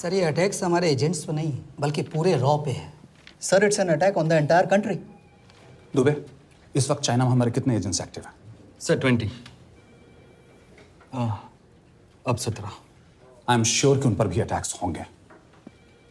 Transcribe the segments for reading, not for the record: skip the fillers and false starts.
Sir ये attacks हमारे agents पे नहीं बल्कि पूरे रॉ पे है। Sir it's an attack on the entire country. Dubey, इस वक्त चाइना में हमारे कितने एजेंट्स एक्टिव हैं? सर 20। अब 17। आई एम श्योर कि उन पर भी अटैक्स होंगे।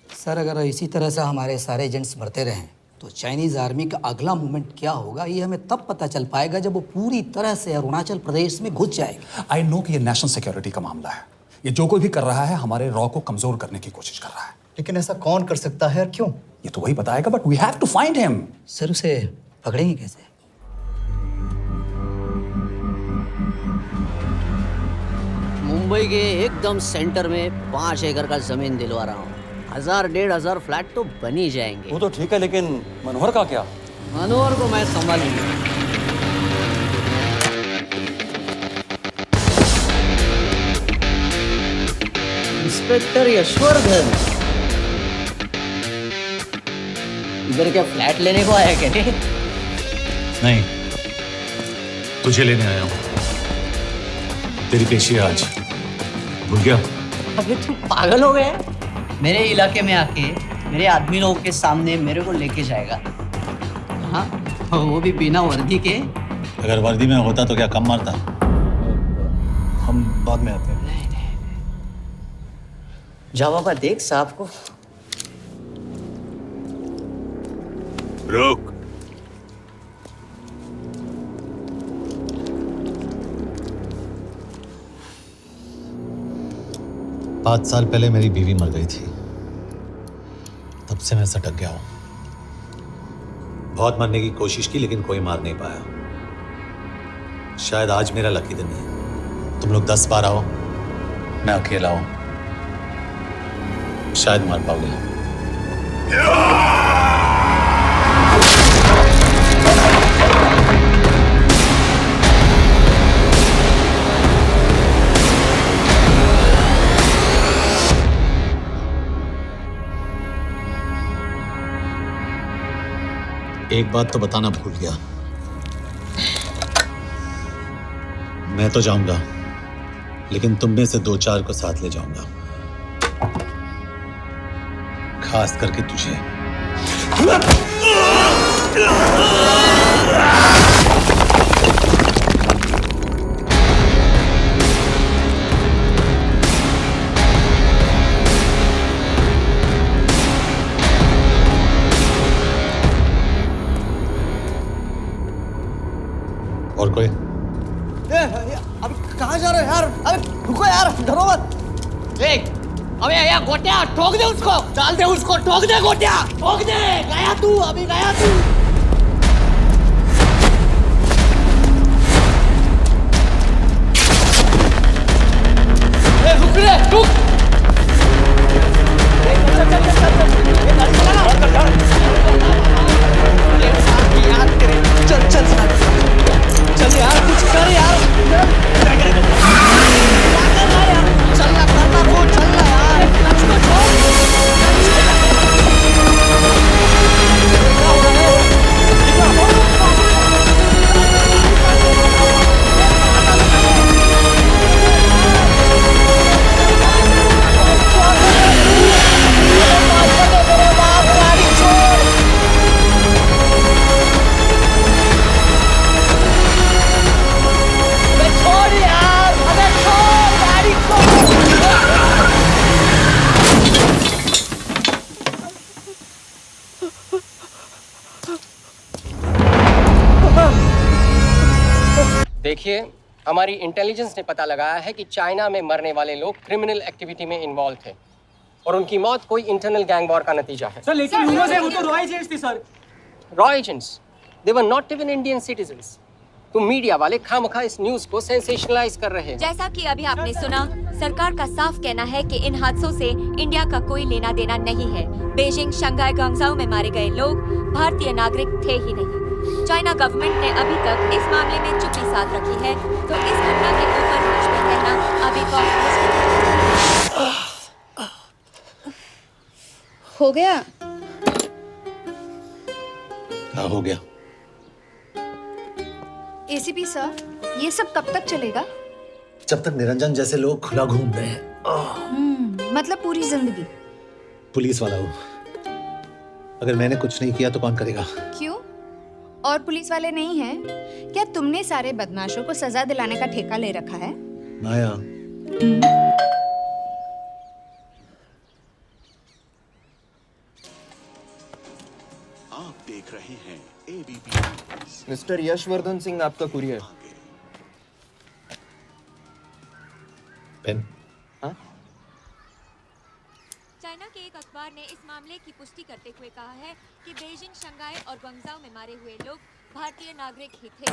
सर अगर इसी तरह से हमारे सारे एजेंट्स बढ़ते रहें तो चाइनीज़ आर्मी का अगला मूवमेंट क्या होगा ये हमें तब पता चल पाएगा जब वो पूरी तरह से अरुणाचल प्रदेश में घुस जाएगा। आई नो कि ये नेशनल सिक्योरिटी का मामला है। ये जो कोई भी कर रहा है हमारे रॉ को कमजोर करने की कोशिश कर रहा है। लेकिन ऐसा कौन कर सकता है और क्यों? ये तो वही बताएगा, but we have to find him. Sir उसे पकड़ेंगे कैसे? मुंबई के एकदम सेंटर में 5 एकड़ का जमीन दिलवा रहा हूँ। 1000-1500 फ्लैट तो बन ही जाएंगे। वो तो ठीक है, लेकिन मनोहर का क्या? मनोहर को मैं संभालूंगा। इंस्पेक्टर यशवर्धन, इधर क्या फ्लैट लेने को आया क्या? नहीं, तुझे लेने आया हूँ। तेरी पेशी है आज, भूल गया? अबे तू पागल हो गया है? मेरे इलाके में आके मेरे आदमी लोगों के सामने मेरे को लेके जाएगा? हाँ, वो भी बिना वर्दी के। अगर वर्दी में होता तो क्या कम मारता? हम बाद में आते हैं। जा बाबा, देख साहब को। रुक। पाँच साल पहले मेरी बीवी मर गई थी, तब से मैं सटक गया हूं। बहुत मरने की कोशिश की लेकिन कोई मार नहीं पाया। शायद आज मेरा लकी दिन है। तुम लोग 10 बार आओ, मैं अकेला हूं, शायद मार पाओगे। एक बात तो बताना भूल गया, मैं तो जाऊंगा लेकिन तुम में से 2-4 को साथ ले जाऊंगा, खास करके तुझे। और कोई? अभी कहाँ जा रहे हो यार? अरे रुको यार, डरो मत। देख, अबे यार गोटिया, ठोक दे उसको, डाल दे उसको, ठोक दे गोटिया, ठोक दे। गया तू, अभी गया तू। रुक रे, रुक। चल चल चल चल, ये गाड़ी चला ना। यार तेरे, चल चल चल यार, कुछ कर यार। चल ना, करना वो, चल ना यार। उसको छोड़। देखिए, हमारी इंटेलिजेंस ने पता लगाया है कि चाइना में मरने वाले लोग क्रिमिनल एक्टिविटी में इन्वॉल्व थे और उनकी मौत कोई इंटरनल गैंग वॉर का नतीजा है। सर लेकिन ह्यूमर्स है, वो तो रॉ एजेंट्स थी sir. Raw agents, they were not even Indian citizens. तो मीडिया वाले खामखा इस न्यूज को सेंसेशनलाइज कर रहे हैं। जैसा कि अभी आपने सुना, सरकार का साफ कहना है कि इन हादसों से इंडिया का कोई लेना देना नहीं है। बीजिंग, शंघाई, ग्वांगझाओ में मारे गए लोग भारतीय नागरिक थे ही नहीं। चाइना गवर्नमेंट ने अभी तक इस मामले में चुप्पी साध रखी है, तो इस घटना के ऊपर कुछ भी कहना अभी हो गया। क्या हो गया? एसीपी सर, ये सब कब तक चलेगा? जब तक निरंजन जैसे लोग खुला घूम रहे हैं। मतलब पूरी जिंदगी? पुलिस वाला हूँ। अगर मैंने कुछ नहीं किया तो कौन करेगा? क्यों? और पुलिस वाले नहीं हैं? क्या तुमने सारे बदमाशों को सजा दिलाने का ठेका ले रखा है? माया, आप देख रहे हैं एबीपी। मिस्टर यशवर्धन सिंह आपका कुरियर। पेन। चाइना के एक अखबार ने इस मामले की पुष्टि करते हुए कहा है कि बीजिंग, शंघाई और ग्वांगझाओ में मारे हुए लोग भारतीय नागरिक ही थे।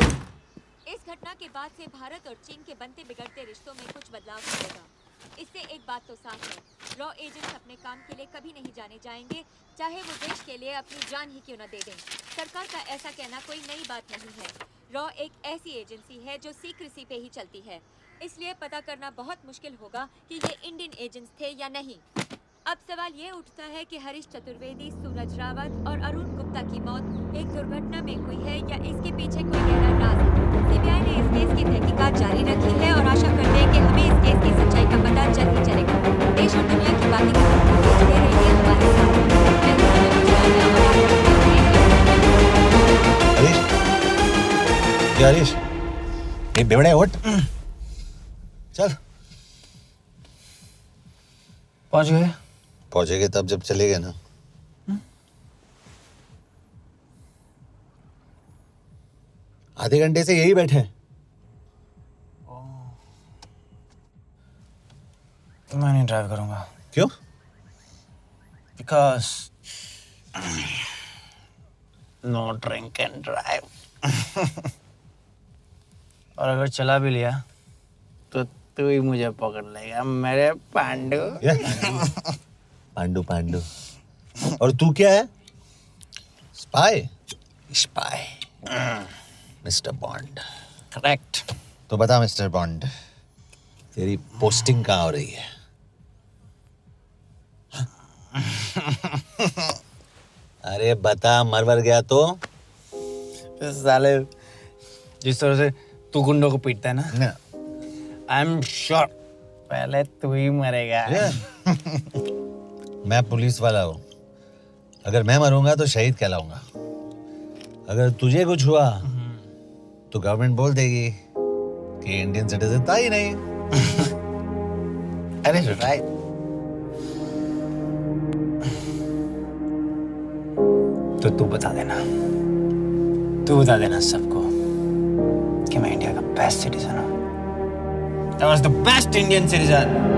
इस घटना के बाद से भारत और चीन के बनते बिगड़ते रिश्तों में कुछ बदलाव आएगा। इससे एक बात तो साफ है, रॉ एजेंट्स अपने काम के लिए कभी नहीं जाने जाएंगे, चाहे वो देश के लिए अपनी जान ही क्यों न दे दें। सरकार का ऐसा कहना कोई नई बात नहीं है। रॉ एक ऐसी एजेंसी है जो सीक्रेसी पे ही चलती है, इसलिए पता करना बहुत मुश्किल होगा कि ये इंडियन एजेंट्स थे या नहीं। अब सवाल ये उठता है कि हरीश चतुर्वेदी, सूरज रावत और अरुण गुप्ता की मौत एक दुर्घटना में हुई है या इसके पीछे कोई गहरा राज है। सीबीआई ने इस केस की तहकीकात जारी रखी है और आशा करते हैं कि हमें इस केस की सच्चाई का पता जल्द ही चलेगा। देश और दुनिया की बातें दे रही है हमारे साथ। हरीश, ये बेवड़े उठ। चल। पहुंच गए? पहुंचेंगे तब जब चलेगा ना। आधे घंटे से यही बैठे हैं। मैं नहीं ड्राइव करूंगा। क्यों? Because no drink and drive. और अगर चला भी लिया तो तू ही मुझे पकड़ लेगा मेरे पांडु। पांडु पांडु। और तू क्या है? Spy? Spy. Mister bond. Correct. तो बता मिस्टर बॉन्ड, तेरी पोस्टिंग कहाँ हो रही है? अरे बता, मरवर गया तो? साले जिस तरह से तू गुंडों को पीटता है ना, आई एम श्योर पहले तू ही मरेगा। मैं पुलिस वाला हूँ, अगर मैं मरूंगा तो शहीद कहलाऊंगा। अगर तुझे कुछ हुआ तो गवर्नमेंट बोल देगी कि इंडियन सिटीजन था ही नहीं। अरे राइट। तो तू बता देना सबको कि मैं इंडिया का बेस्ट सिटीजन हूँ। I was the best Indian citizen.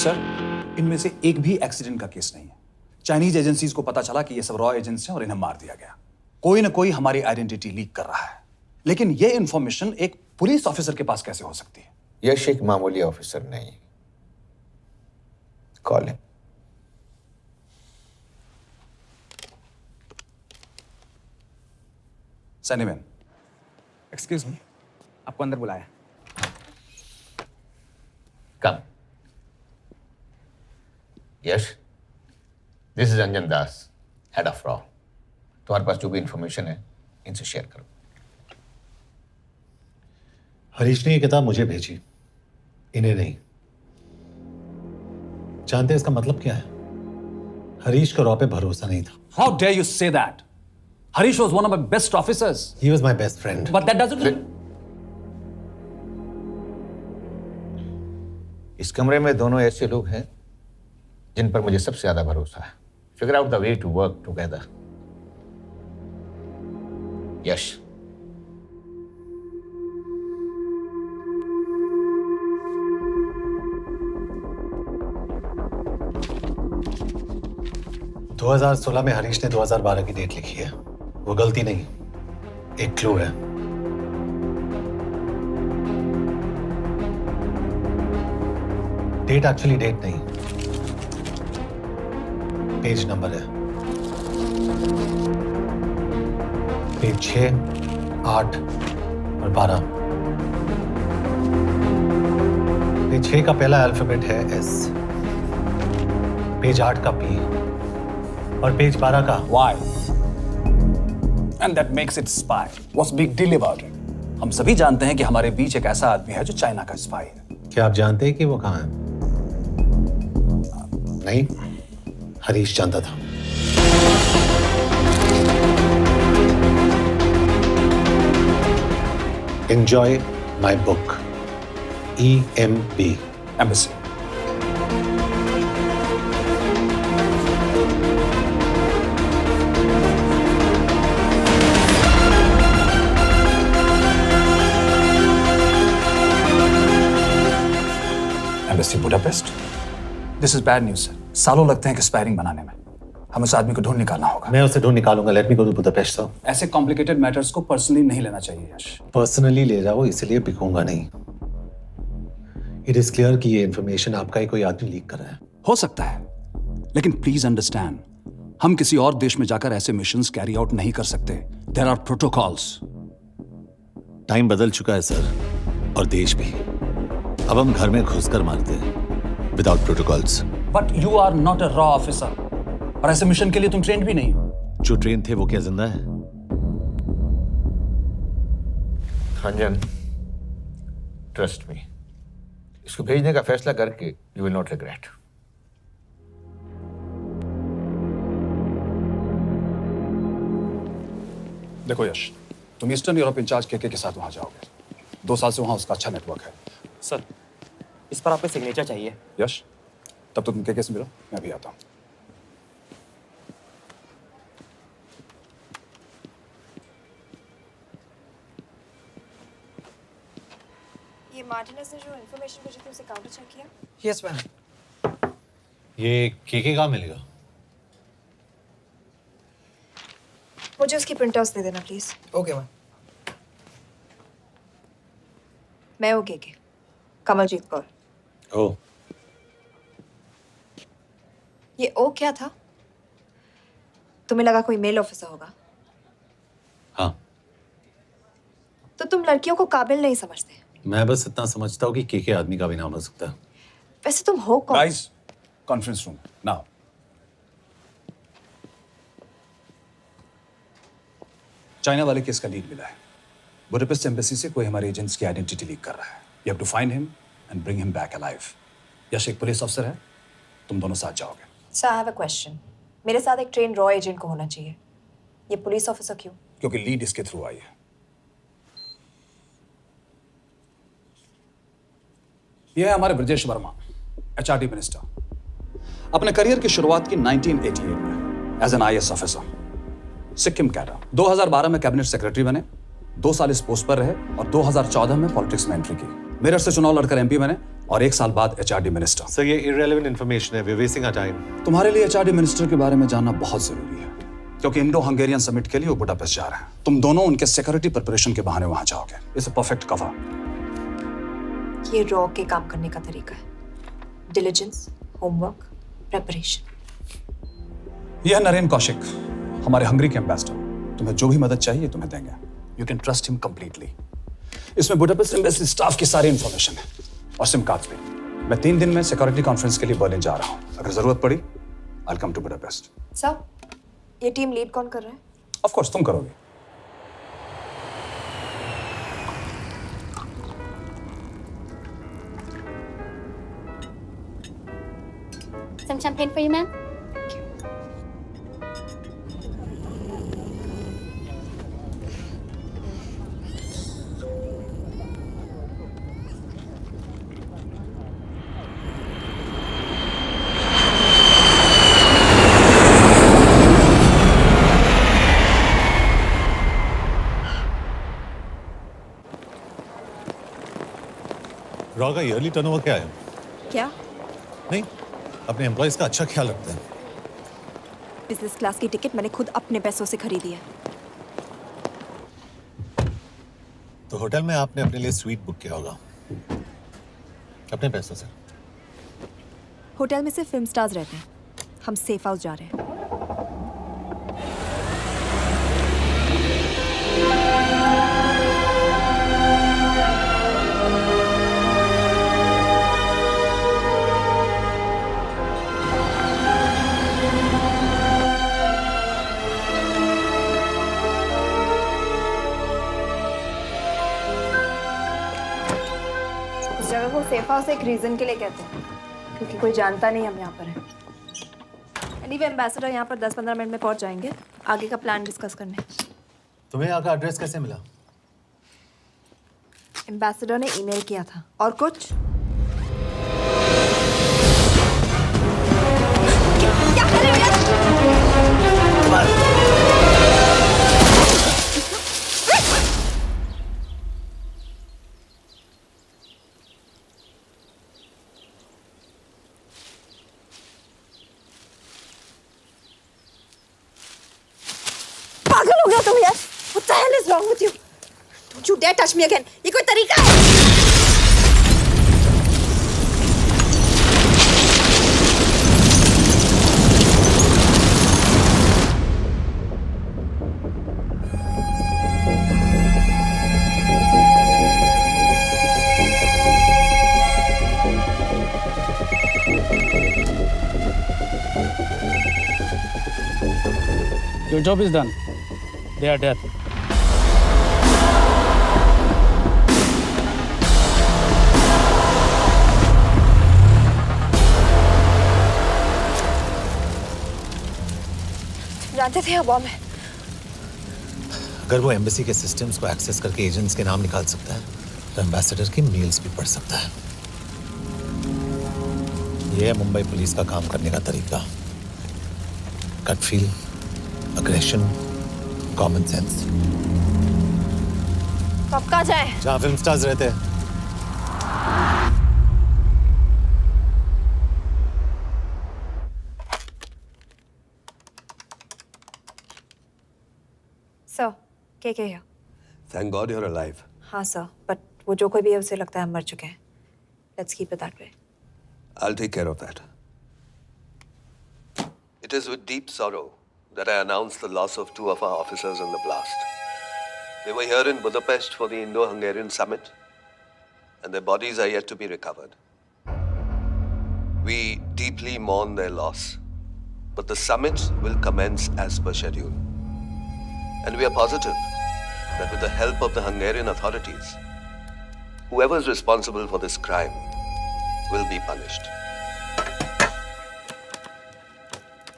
Sir, इनमें से एक भी एक्सीडेंट का केस नहीं है। चाइनीज एजेंसीज को पता चला कि ये सब रॉ एजेंट्स हैं और इन्हें मार दिया गया। कोई ना कोई हमारी आइडेंटिटी लीक कर रहा है, लेकिन ये इंफॉर्मेशन एक पुलिस ऑफिसर के पास कैसे हो सकती है? यश एक मामूली ऑफिसर नहीं। Call him. सनीमैन। एक्सक्यूज मी, आपको अंदर बुलाया। Come. Yash, this is Anjan Das, head of रॉ। तुम्हारे पास जो भी इंफॉर्मेशन है इनसे शेयर करो। हरीश ने ये किताब मुझे भेजी, इन्हें नहीं। जानते हैं इसका मतलब क्या है? हरीश का रॉ पे भरोसा नहीं था। How dare you say that? Harish was one of my best officers. He was my best friend. But that doesn't. इस कमरे में दोनों ऐसे लोग हैं जिन पर मुझे सबसे ज्यादा भरोसा है। Figure out the way to work together. Yash, 2016 में हरीश ने 2012 की डेट लिखी है। वो गलती नहीं, एक क्लू है। डेट एक्चुअली डेट नहीं, पेज नंबर है। पेज 6, 8 और 12। पेज 6 का पहला अल्फाबेट है S, पेज 8 का P और पेज 12 का Why? And that makes it spy. What's big deal about it? हम सभी जानते हैं कि हमारे बीच एक ऐसा आदमी है जो चाइना का स्पाई है। क्या आप जानते हैं कि वो कहाँ है? नहीं, हरीश जानता था। Enjoy my book. EMB. Embassy. Embassy Budapest. This is bad news, sir. सालों लगते हैं एक्सपायरिंग बनाने में। हमें उस आदमी को ढूंढ निकालना होगा। मैं उसे ढूंढ निकालूंगा। Let me go to Budapest sir. ऐसे कॉम्प्लिकेटेड मैटर्स को पर्सनली नहीं लेना चाहिए यश। पर्सनली ले जाओ, इसलिए बिकूंगा नहीं। इट इज क्लियर कि ये इन्फॉर्मेशन आपका ही कोई आदमी लीक कर रहा है। हो सकता है, लेकिन प्लीज अंडरस्टैंड, हम किसी और देश में जाकर ऐसे मिशंस कैरी आउट नहीं कर सकते। There are protocols. टाइम बदल चुका है सर, और देश भी। अब हम घर में घुसकर मारते हैं without protocols. But you are not a रॉ ऑफिसर, और ऐसे मिशन के लिए तुम ट्रेंड भी नहीं हो। जो ट्रेन थे वो क्या जिंदा है? अंजन, ट्रस्ट मी, इसको भेजने का फैसला करके यू विल नॉट रिग्रेट। देखो यश, तुम ईस्टर्न यूरोप इंचार्ज के साथ वहां जाओगे। 2 साल से वहां उसका अच्छा नेटवर्क है। सर, इस पर आपको सिग्नेचर चाहिए। यश, तब तो तुम के से मिलो, मैं भी आता हूं। ये मार्टिनेस ने जो इन्फॉर्मेशन भेजी थी उसे काउंटर चेक किया? Yes ma'am. ये के कहाँ मिलेगा? मुझे उसकी प्रिंटआउट्स दे देना प्लीज। Okay ma'am. मैं हूँ के कमलजीत कौर। ओ, ये ओ क्या था? तुम्हें लगा कोई मेल ऑफिसर होगा? हाँ। तो तुम लड़कियों को काबिल नहीं समझते। मैं बस इतना समझता हूँ कि के आदमी का भी नाम हो सकता है। वैसे तुम हो कौन? Guys, conference room now. China वाले केस का लीड मिला है। बुडापेस्ट एम्बेसी से कोई हमारे एजेंट्स की आइडेंटिटी लीक कर रहा है। You have to find him and bring him back alive. Yash एक पुलिस अफसर है, तुम दोनों साथ जाओगे। Sir, I have a question. मेरे साथ एक ट्रेन रॉ एजेंट को होना चाहिए। ये पुलिस ऑफिसर क्यों? क्योंकि लीड इसके थ्रू आई है। यह है हमारे ब्रजेश वर्मा, एचआरडी मिनिस्टर। अपने करियर की शुरुआत की 1988 में as an IAS officer, Sikkim cadre. 2012 में कैबिनेट सेक्रेटरी बने, 2 साल इस पोस्ट पर रहे और 2014 में पॉलिटिक्स में एंट्री की। मेरठ से चुनाव लड़कर एमपी बने और 1 साल बाद एचआरडी मिनिस्टर। सर, ये इररिलेवेंट इंफॉर्मेशन है। We are wasting our time. तुम्हारे लिए एचआरडी मिनिस्टर के बारे में जानना बहुत जरूरी है, क्योंकि इंडो हंगेरियन समिट के लिए वो बुडापेस्ट जा रहे हैं। तुम दोनों उनके सिक्योरिटी प्रिपरेशन के बहाने वहां जाओगे। It's a perfect cover. ये रॉ के काम करने का तरीका है। Diligence, homework, preparation. यह नरेन कौशिक, हमारे हंगरी के एम्बेसडर। तुम्हें जो भी मदद चाहिए तुम्हें देंगे। You can trust him completely. इसमें बुडापेस्ट एम्बेसी स्टाफ की सारी इंफॉर्मेशन है और सिम कार्ड्स भी। मैं 3 दिन में सिक्योरिटी कॉन्फ्रेंस के लिए बर्लिन जा रहा हूँ। अगर जरूरत पड़ी, I will come to Budapest. Sir, ये टीम लीड कौन कर रहा है? ऑफ कोर्स तुम करोगे। Some champagne for you, ma'am. Raw का ईयरली टर्नओवर क्या है? क्या? नहीं, अपने एम्प्लॉइज का अच्छा ख्याल रखते हैं। बिजनेस क्लास की टिकट मैंने खुद अपने पैसों से खरीदी है। तो होटल में आपने अपने लिए स्वीट बुक किया होगा अपने पैसों से। होटल में सिर्फ फिल्म स्टार्स रहते हैं, हम सेफ हाउस जा रहे हैं। इस जगह को सेफ हाउस एक रीजन के लिए कहते हैं, क्योंकि कोई जानता नहीं हम यहाँ पर हैं। एनीवे एम्बेसडर यहाँ पर 10-15 मिनट में पहुँच जाएंगे आगे का प्लान डिस्कस करने। तुम्हें यहाँ का एड्रेस कैसे मिला? एम्बेसडर ने ईमेल किया था। और कुछ? क्या कर रहे हो? पागल हो गया तुम यार? What the hell is wrong with you? Don't you dare touch me again. ये कोई तरीका है? Your job is done. They are dead. जानते थे यहाँ बॉम्ब है। अगर वो एम्बेसी के सिस्टम्स को एक्सेस करके एजेंट्स के नाम निकाल सकता है तो एम्बेसडर की मेल्स भी पढ़ सकता है। ये है मुंबई पुलिस का काम करने का तरीका। Gut feel, aggression, common sense. तो अब कहाँ जाए? जहाँ फिल्म स्टार्स रहते हैं। सर, के here? Thank God you're alive. हाँ सर, बट वो जो कोई भी है उसे लगता है हम मर चुके हैं। Let's keep it that way. I'll take care of that. It is with deep sorrow that I announce the loss of 2 of our officers in the blast. They were here in Budapest for the Indo-Hungarian summit, and their bodies are yet to be recovered. We deeply mourn their loss, but the summit will commence as per schedule. And we are positive that with the help of the Hungarian authorities, whoever is responsible for this crime will be punished.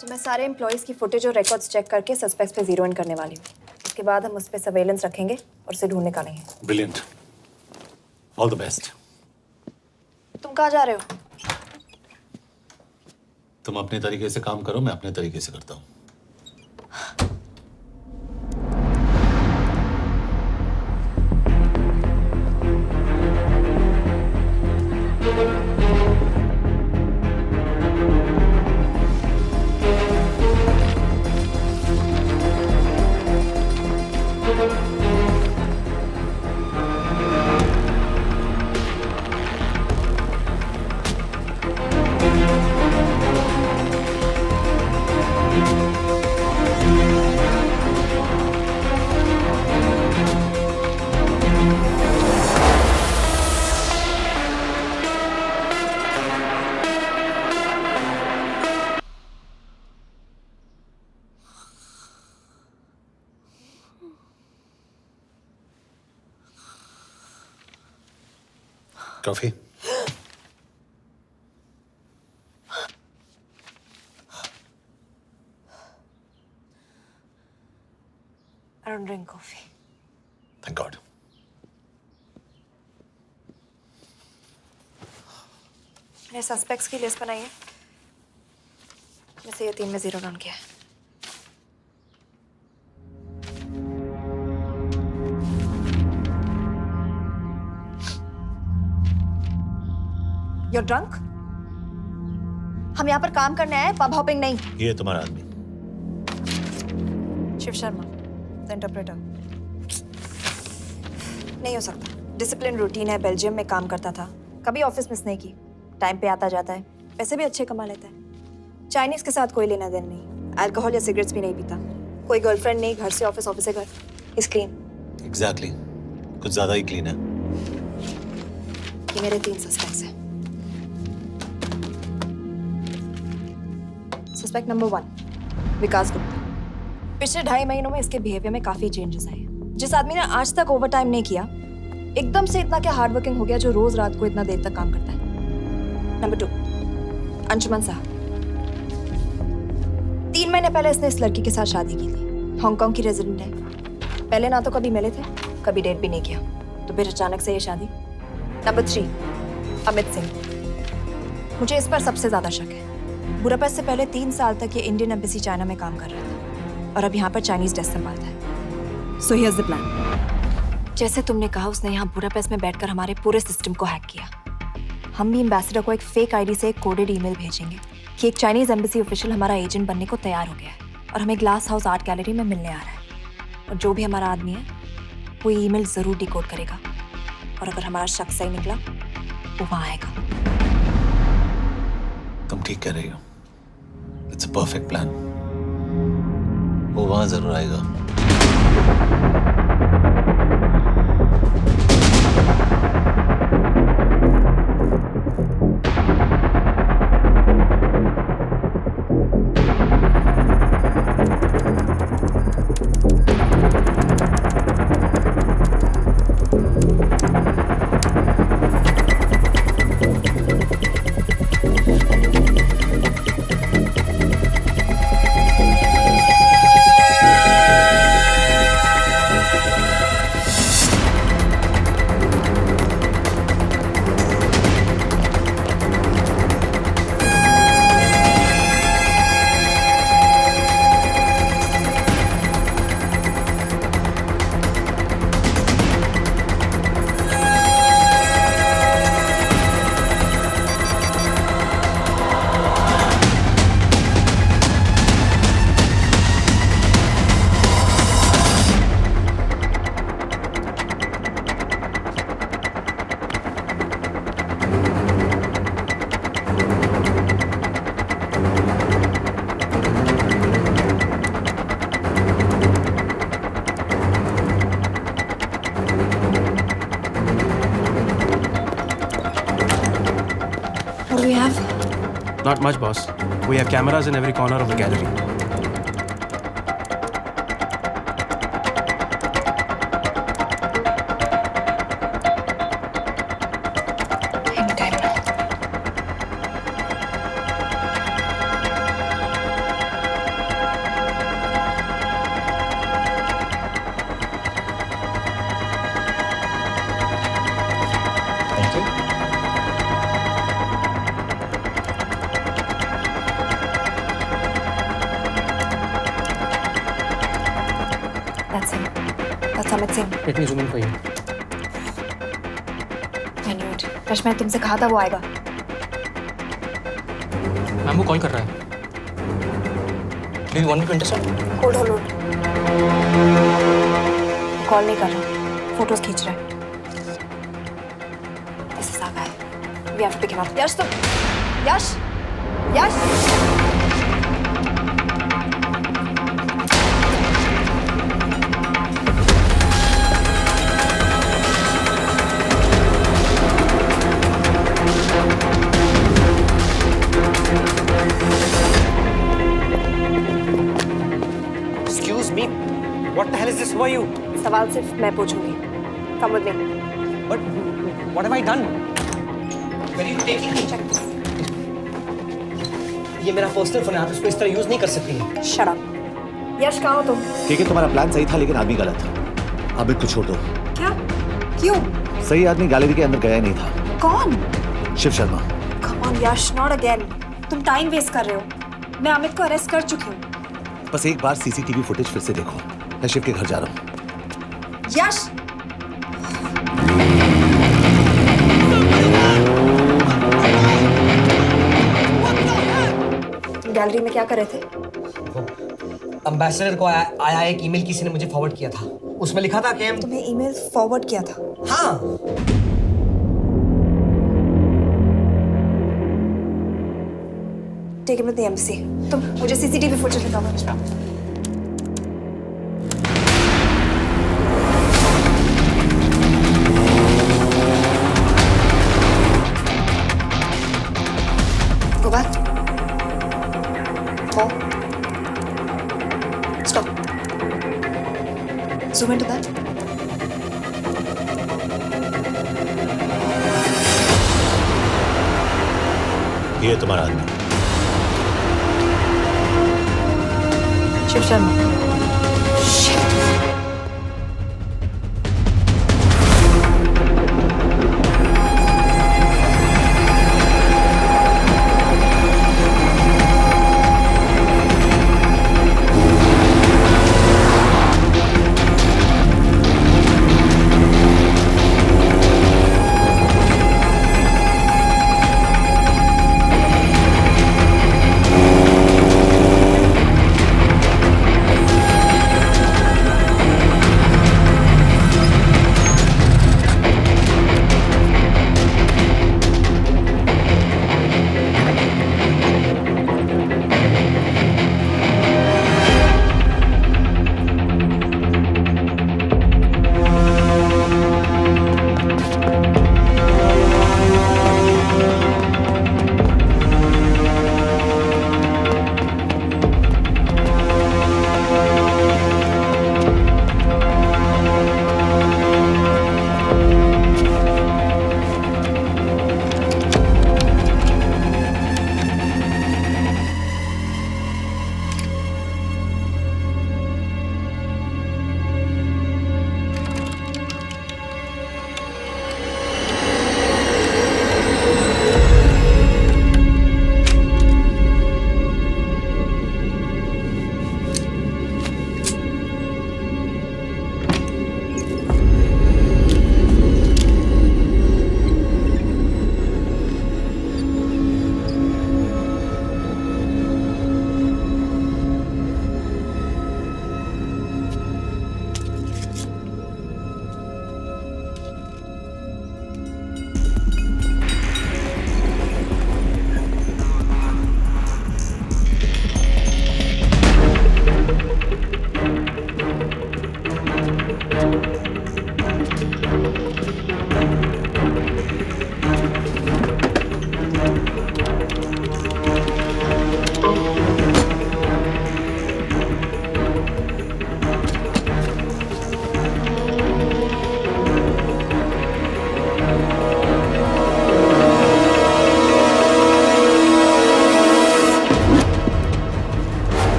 तो मैं सारे employees की footage और records check करके suspects पे zero in करने वाली हूँ। उसके बाद हम उस पे सर्वेलेंस रखेंगे और उसे ढूंढ निकालेंगे। Brilliant, all the best. तुम कहाँ जा रहे हो? तुम अपने तरीके से काम करो, मैं अपने तरीके से करता हूँ। Coffee? I don't drink coffee. Thank God. मैंने सस्पेक्ट्स की लिस्ट बनाई है। जैसे ये 3 में जीरो डाउन किया है। You're drunk? हम यहाँ पर काम करने आए, पब हॉपिंग नहीं। ये तुम्हारा आदमी। Shiv Sharma, the interpreter. नहीं हो सकता। डिसिप्लिन रूटीन है, बेल्जियम में काम करता था, कभी ऑफिस मिस नहीं की, टाइम पे आता जाता है, पैसे भी अच्छे कमा लेता है। चाइनीज के साथ कोई लेना देना नहीं, अल्कोहल या सिगरेट्स भी नहीं पीता, कोई गर्लफ्रेंड नहीं, घर से ऑफिस, ऑफिस से घर, इज क्लीन। एग्जैक्टली, कुछ ज्यादा ही क्लीन है। ये मेरे 3 सस्पेक्ट्स हैं। सस्पेक्ट नंबर 1, विकास गुप्ता। पिछले 2.5 महीनों में इसके बिहेवियर में काफी चेंजेस आए हैं। जिस आदमी ने आज तक ओवर टाइम नहीं किया, एकदम से इतना क्या हार्ड वर्किंग हो गया जो रोज रात को इतना देर तक काम करता है। नंबर 2, अंशुमन साहब। 3 महीने पहले इसने इस लड़की के साथ शादी की थी, हांगकांग की रेजिडेंट है। पहले ना तो कभी मिले थे, कभी डेट भी नहीं किया, तो फिर अचानक से ये शादी। नंबर 3, अमित सिंह। मुझे इस पर सबसे ज्यादा शक है। बुडापेस्ट से पहले 3 साल तक ये इंडियन एम्बेसी चाइना में काम कर रहा था और अब यहाँ पर चाइनीज डेस्क संभालता है। So here's the plan. जैसे तुमने कहा, उसने यहाँ बुडापेस्ट में बैठकर हमारे पूरे सिस्टम को हैक किया। हम भी एम्बेसडर को एक फेक आईडी से एक कोडेड ईमेल भेजेंगे कि एक चाइनीज एम्बेसी ऑफिशियल हमारा एजेंट बनने को तैयार हो गया है और हमें ग्लास हाउस आर्ट गैलरी में मिलने आ रहा है। और जो भी हमारा आदमी है वो ईमेल जरूर डिकोड करेगा और अगर हमारा शक सही निकला वो वहां आएगा। तुम ठीक कह रही हो, इट्स अ परफेक्ट प्लान। वो वहां जरूर आएगा। What do we have? Not much, boss. We have cameras in every corner of the gallery. Anytime now. Thank you. That's him. That's Amit Singh. Let me zoom in for you. I knew it. Rush, मैंने तुमसे कहा था वो आएगा। Ma'am वो call कर रहा है। Do you want me to intercept? Hold hold hold. Call नहीं कर रहा, फोटोज खींच रहा है। This is our guy. We have to pick him up. यश तुम, यश, यश। Excuse me. What the hell is this? Who are you? सवाल सिर्फ मैं पूछूंगी। Come with me. But what have I done? Where are you taking me? Check this. ये मेरा personal phone है, आप इसको इस तरह यूज नहीं कर सकती। Shut up. यश कहाँ हो तुम? ठीक है, तुम्हारा प्लान सही था लेकिन आदमी गलत था। अमित को छोड़ दो। क्या? क्यों? सही आदमी गैलरी के अंदर गया नहीं था। कौन? Shiv Sharma. Come on Yash, not again. तुम टाइम वेस्ट कर रहे हो। मैं अमित को अरेस्ट कर चुकी हूँ। बस एक बार सीसीटीवी फुटेज फिर से देखो। मैं शिव के घर जा रहा हूँ। यश! गैलरी में क्या कर रहे थे? अम्बेसडर को आया एक ईमेल किसी ने मुझे फॉरवर्ड किया था। उसमें लिखा था कि हम तुम्हें ईमेल फॉरवर्ड किया था? हाँ। Take him to the embassy. तुम मुझे सीसीटीवी फुटेज दिखाओ। Go back. More. Stop. Zoom into that. ये तुम्हारा आदमी शिव शर्मा।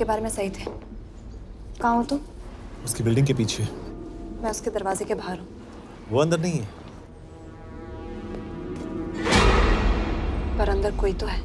के बारे में सही थे। कहाँ हो तुम? उसकी बिल्डिंग के पीछे। मैं उसके दरवाजे के बाहर हूँ। वो अंदर नहीं है। पर अंदर कोई तो है।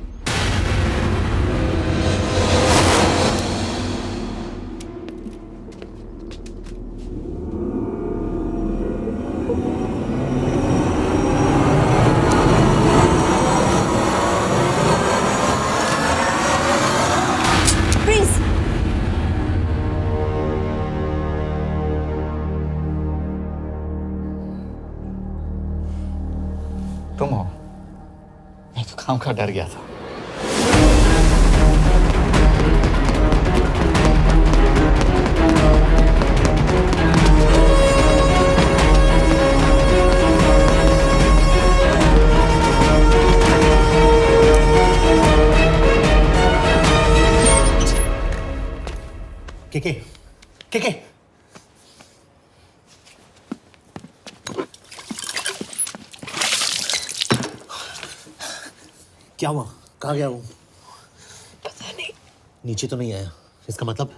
तुम हो? मैं तो काम का डर गया था। के क्या हुआ? कहाँ गया वो? पता नहीं। नीचे तो नहीं आया, इसका मतलब?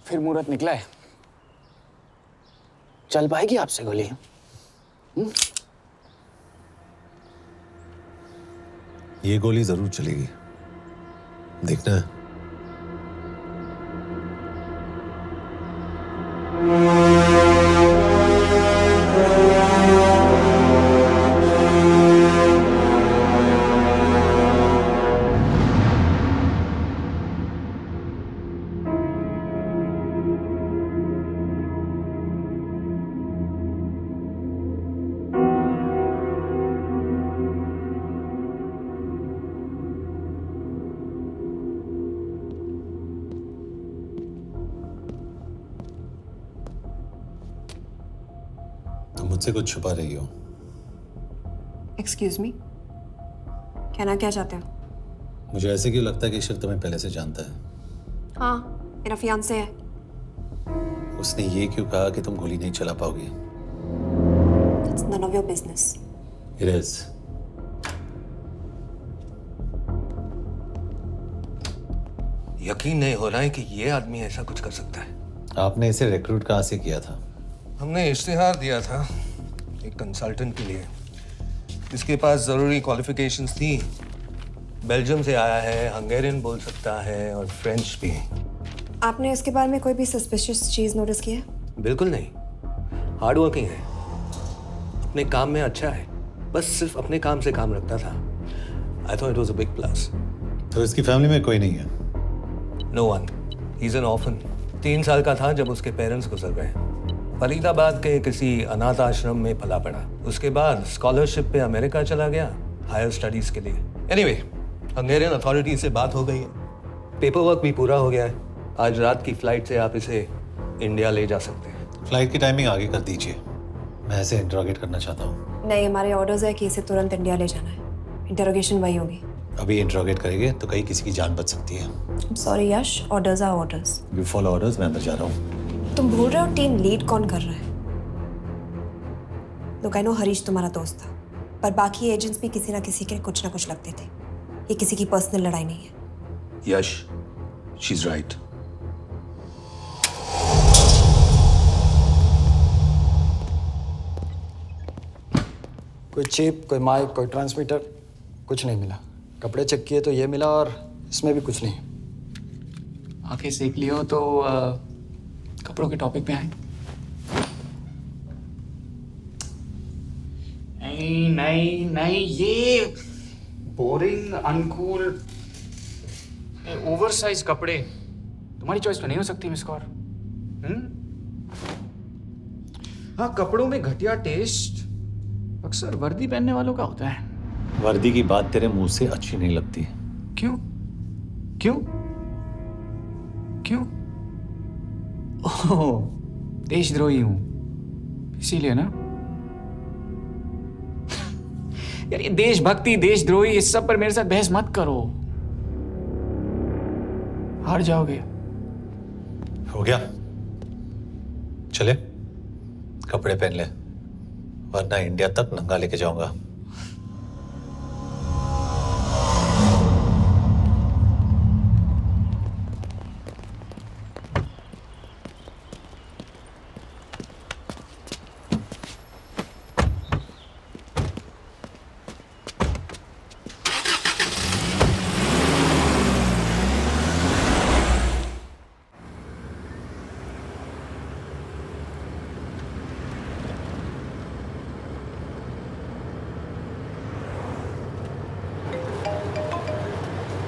फिर मुहूर्त निकला है। चल पाएगी आपसे गोली? ये गोली जरूर चलेगी। देखना है। तुम मुझसे कुछ छुपा रही हो। एक्सक्यूज मी, कहना क्या चाहते हो? मुझे ऐसे क्यों लगता है कि शिव तुम्हें पहले से जानता है? हाँ, मेरा फियांसे है। उसने ये क्यों कहा कि तुम गोली नहीं चला पाओगी? It's none of your business. It is. यकीन नहीं हो रहा है कि ये आदमी ऐसा कुछ कर सकता है। आपने इसे रिक्रूट कहाँ से किया था? हमने इश्तिहार दिया था एक कंसल्टेंट के लिए, जिसके पास ज़रूरी क्वालिफिकेशंस थी। बेल्जियम से आया है, हंगेरियन बोल सकता है और फ्रेंच भी। आपने इसके बारे में कोई भी सस्पिशियस चीज नोटिस की है? बिल्कुल नहीं, हार्ड वर्किंग है, अपने काम में अच्छा है, बस सिर्फ अपने काम से काम रखता था। I thought it was a big plus. तो इसकी फैमिली में कोई नहीं है? No one, he is an orphan. 3 साल का था जब उसके पेरेंट्स गुजर गए। फरीदाबाद के किसी अनाथ आश्रम में पला पड़ा। उसके बाद स्कॉलरशिप पे अमेरिका चला गया हायर स्टडीज के लिए। एनीवे, हंगेरियन अथॉरिटी से बात हो गई है, पेपर वर्क भी पूरा हो गया है। आज रात की फ्लाइट से आप इसे इंडिया ले जा सकते हैं। फ्लाइट की टाइमिंग आगे कर दीजिए, मैं इसे इंटरोगेट करना चाहता हूँ। नहीं, हमारे ऑर्डर्स है कि इसे तुरंत इंडिया ले जाना है। इंटरोगेशन वही होगी। अभी इंटरोगेट करेंगे तो कहीं किसी की जान बच सकती है। Sorry Yash, orders are orders. You follow orders, मैं अंदर जा रहा हूँ। तुम भूल रहे हो टीम लीड कौन कर रहा है? लोग आई नो हरीश तुम्हारा दोस्त था, पर बाकी एजेंट्स भी किसी ना किसी के कुछ ना कुछ लगते थे। ये किसी की पर्सनल लड़ाई नहीं है। यश, शी इज राइट। कोई चिप, कोई माइक, कोई ट्रांसमीटर, कुछ नहीं मिला। कपड़े चेक किए तो ये मिला और इसमें भी कुछ नहीं। आंखें सेक लियो तो कपड़ों के टॉपिक पे आए। नहीं नहीं नहीं, ये बोरिंग, अनकूल, ओवरसाइज कपड़े तुम्हारी चॉइस तो नहीं हो सकती मिस कौर। हाँ, कपड़ों में घटिया टेस्ट अक्सर वर्दी पहनने वालों का होता है। वर्दी की बात तेरे मुंह से अच्छी नहीं लगती। क्यों क्यों क्यों? ओह, देशद्रोही हूं इसीलिए ना। यार ये देशभक्ति, देशद्रोही, इस सब पर मेरे साथ बहस मत करो, हार जाओगे। हो गया, चले कपड़े पहन ले, वरना इंडिया तक नंगा लेके जाऊंगा।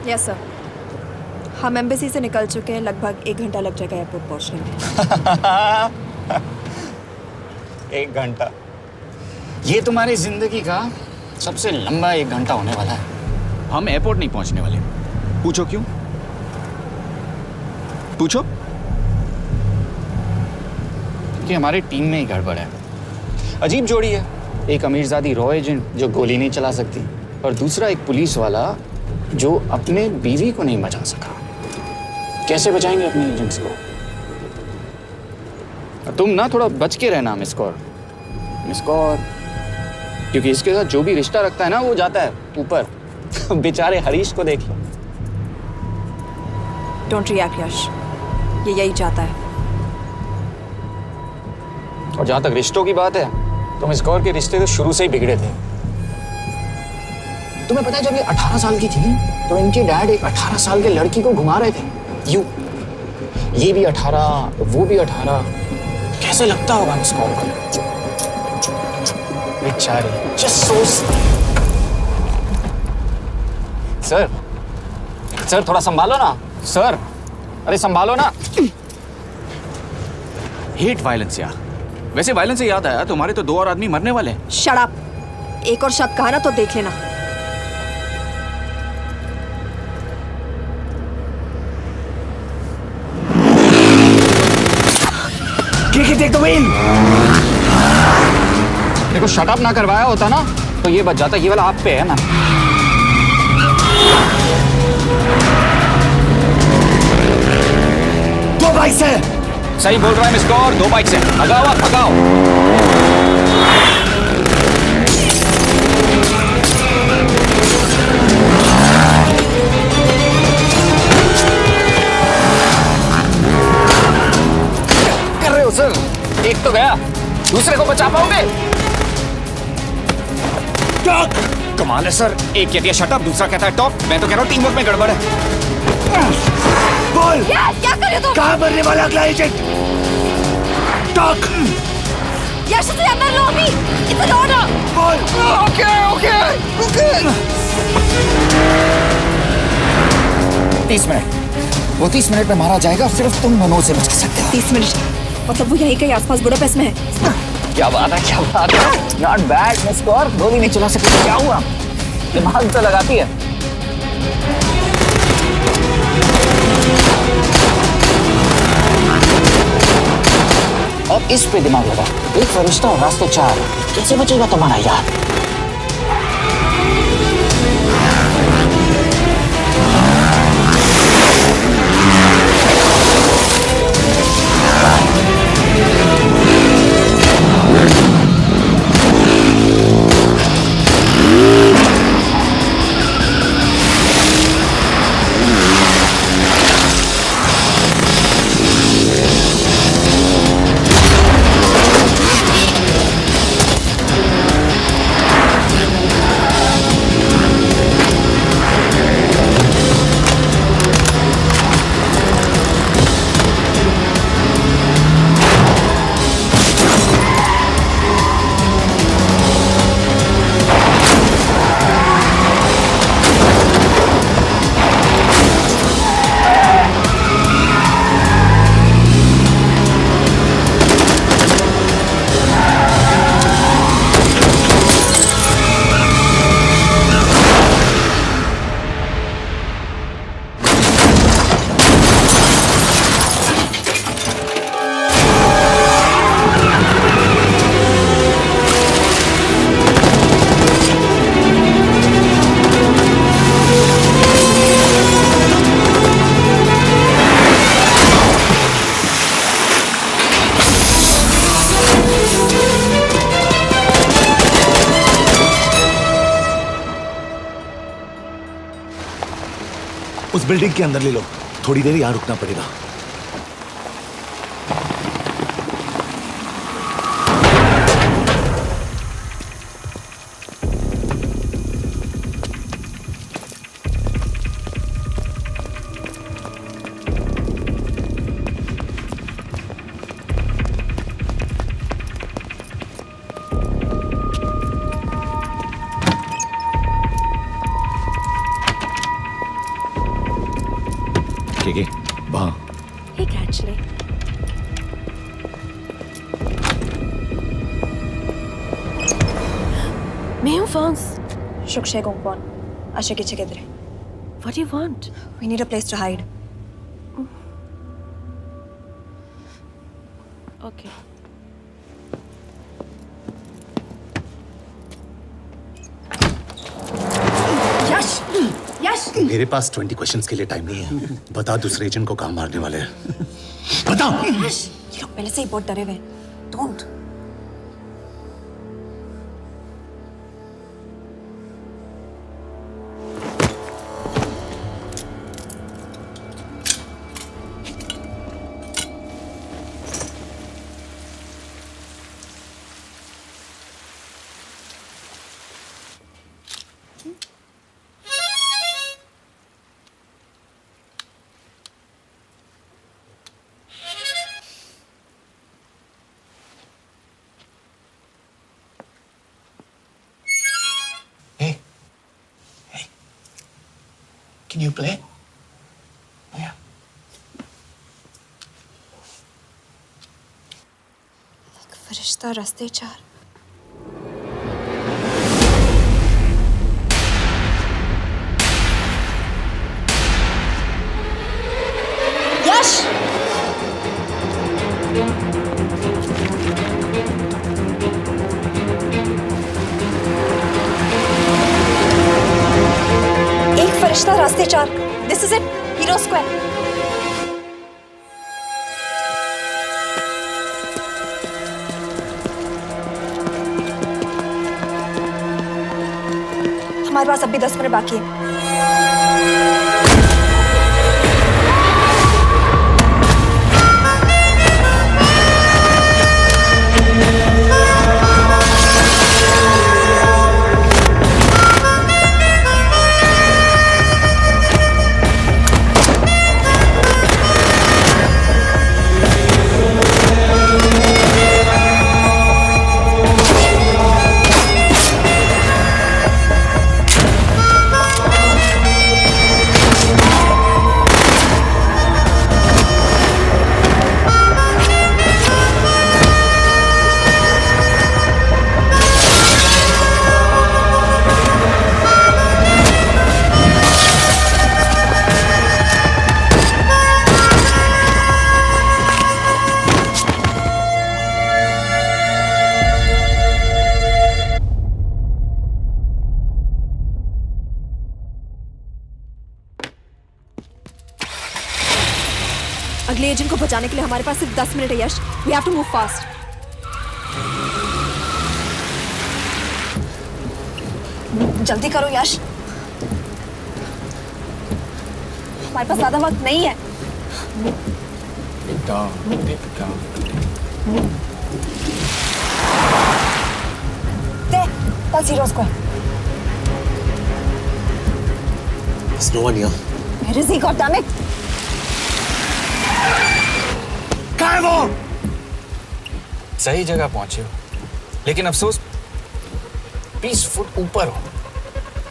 यस सर, हम एम्बेसी से निकल चुके हैं। लगभग 1 घंटा लग जाएगा एयरपोर्ट पहुंचने में। 1 घंटा? ये तुम्हारी जिंदगी का सबसे लंबा 1 घंटा होने वाला है। हम एयरपोर्ट नहीं पहुंचने वाले। पूछो क्यों? पूछो। क्योंकि हमारी टीम में ही गड़बड़ है। अजीब जोड़ी है, एक अमीरजादी रॉ एजेंट जो गोली नहीं चला सकती, और दूसरा एक पुलिस वाला जो अपने बीवी को नहीं बचा सका। कैसे बचाएंगे अपने एजेंट्स को? तुम ना थोड़ा बच के रहना मिस कौर, मिस कौर, क्योंकि इसके साथ जो भी रिश्ता रखता है ना वो जाता है ऊपर। बेचारे हरीश को देख लो। डोंट रिएक्ट यश, ये यही चाहता है। और जहां तक रिश्तों की बात है तो मिस कौर के रिश्ते तो शुरू से ही बिगड़े थे। तुम्हें पता है जब ये 18 साल की थी तो इनके डैड एक 18 साल के लड़की को घुमा रहे थे यूं। ये भी 18, वो भी 18। कैसे लगता होगा मिस कॉल को? बेचारी, जस्ट सो। सर थोड़ा संभालो ना सर, अरे संभालो ना। हेट वायलेंस यार। वैसे वायलेंस से याद आया, तुम्हारे तो 2 और आदमी मरने वाले हैं। Shut up. एक और शब्द कहा ना तो देख लेना। Take the wheel. देखो शट अप ना करवाया होता ना तो ये बच जाता। ये वाला आप पे है ना। दो बाइक से। सही बोल रहा है मिस कौर, 2 बाइक से। भगाओ आप, भगाओ। कर रहे हो सर? एक तो गया, दूसरे को बचा पाओगे? टॉक। कमाल है सर, एक कहती है शट अप, दूसरा कहता है टॉक। मैं तो कह रहा हूँ टीम वर्क में गड़बड़ है। बोल क्या कर रहे हो तुम? कहाँ मरने वाला अगला एजेंट? टॉक। यश से अंदर लो अभी। It's an order. बोल। ओके। 30 मिनट। वो 30 मिनट में मारा जाएगा, सिर्फ तुम दोनों से बचा सकते हो। 30 मिनट मतलब वो यहीं कहीं आसपास बुडापेस्ट में है। क्या बात है नॉट बैड मिस कौर। गोली नहीं चला सकती, क्या हुआ? दिमाग तो लगाती है। और इस पे दिमाग लगा। एक फरिश्ता और रास्ते 4। कैसे बचेगा तुम्हारा यार? उस बिल्डिंग के अंदर ले लो, थोड़ी देर यहाँ रुकना पड़ेगा। वहाँ Hey, actually. मैं हूँ Fons. Shukshay Gongpon. Asha kiche kidre. What do you want? We need a place to hide. Okay. यश! यश! मेरे पास 20 क्वेश्चंस के लिए टाइम नहीं है। बता दूसरे एजेंट को कहाँ मारने वाले हैं। बता। यश! ये लोग पहले से ही बहुत डरे हुए हैं। Don't. Can you play? Yeah. फरिश्ता रास्ते चार। यश! एक फरिश्ता रास्ते चार। This is it, hero square. हमारे पास अभी 10 मिनट बाकी है। अगले एजेंट को बचाने के लिए हमारे पास सिर्फ 10 मिनट है Yash. We have to move fast. जल्दी करो यश, हमारे पास ज्यादा वक्त नहीं है। That's Hero Square. There's no one here. Where is he? God damn it! कहाँ है वो? सही जगह पहुंचे हो, लेकिन अफसोस 20 फुट ऊपर हो।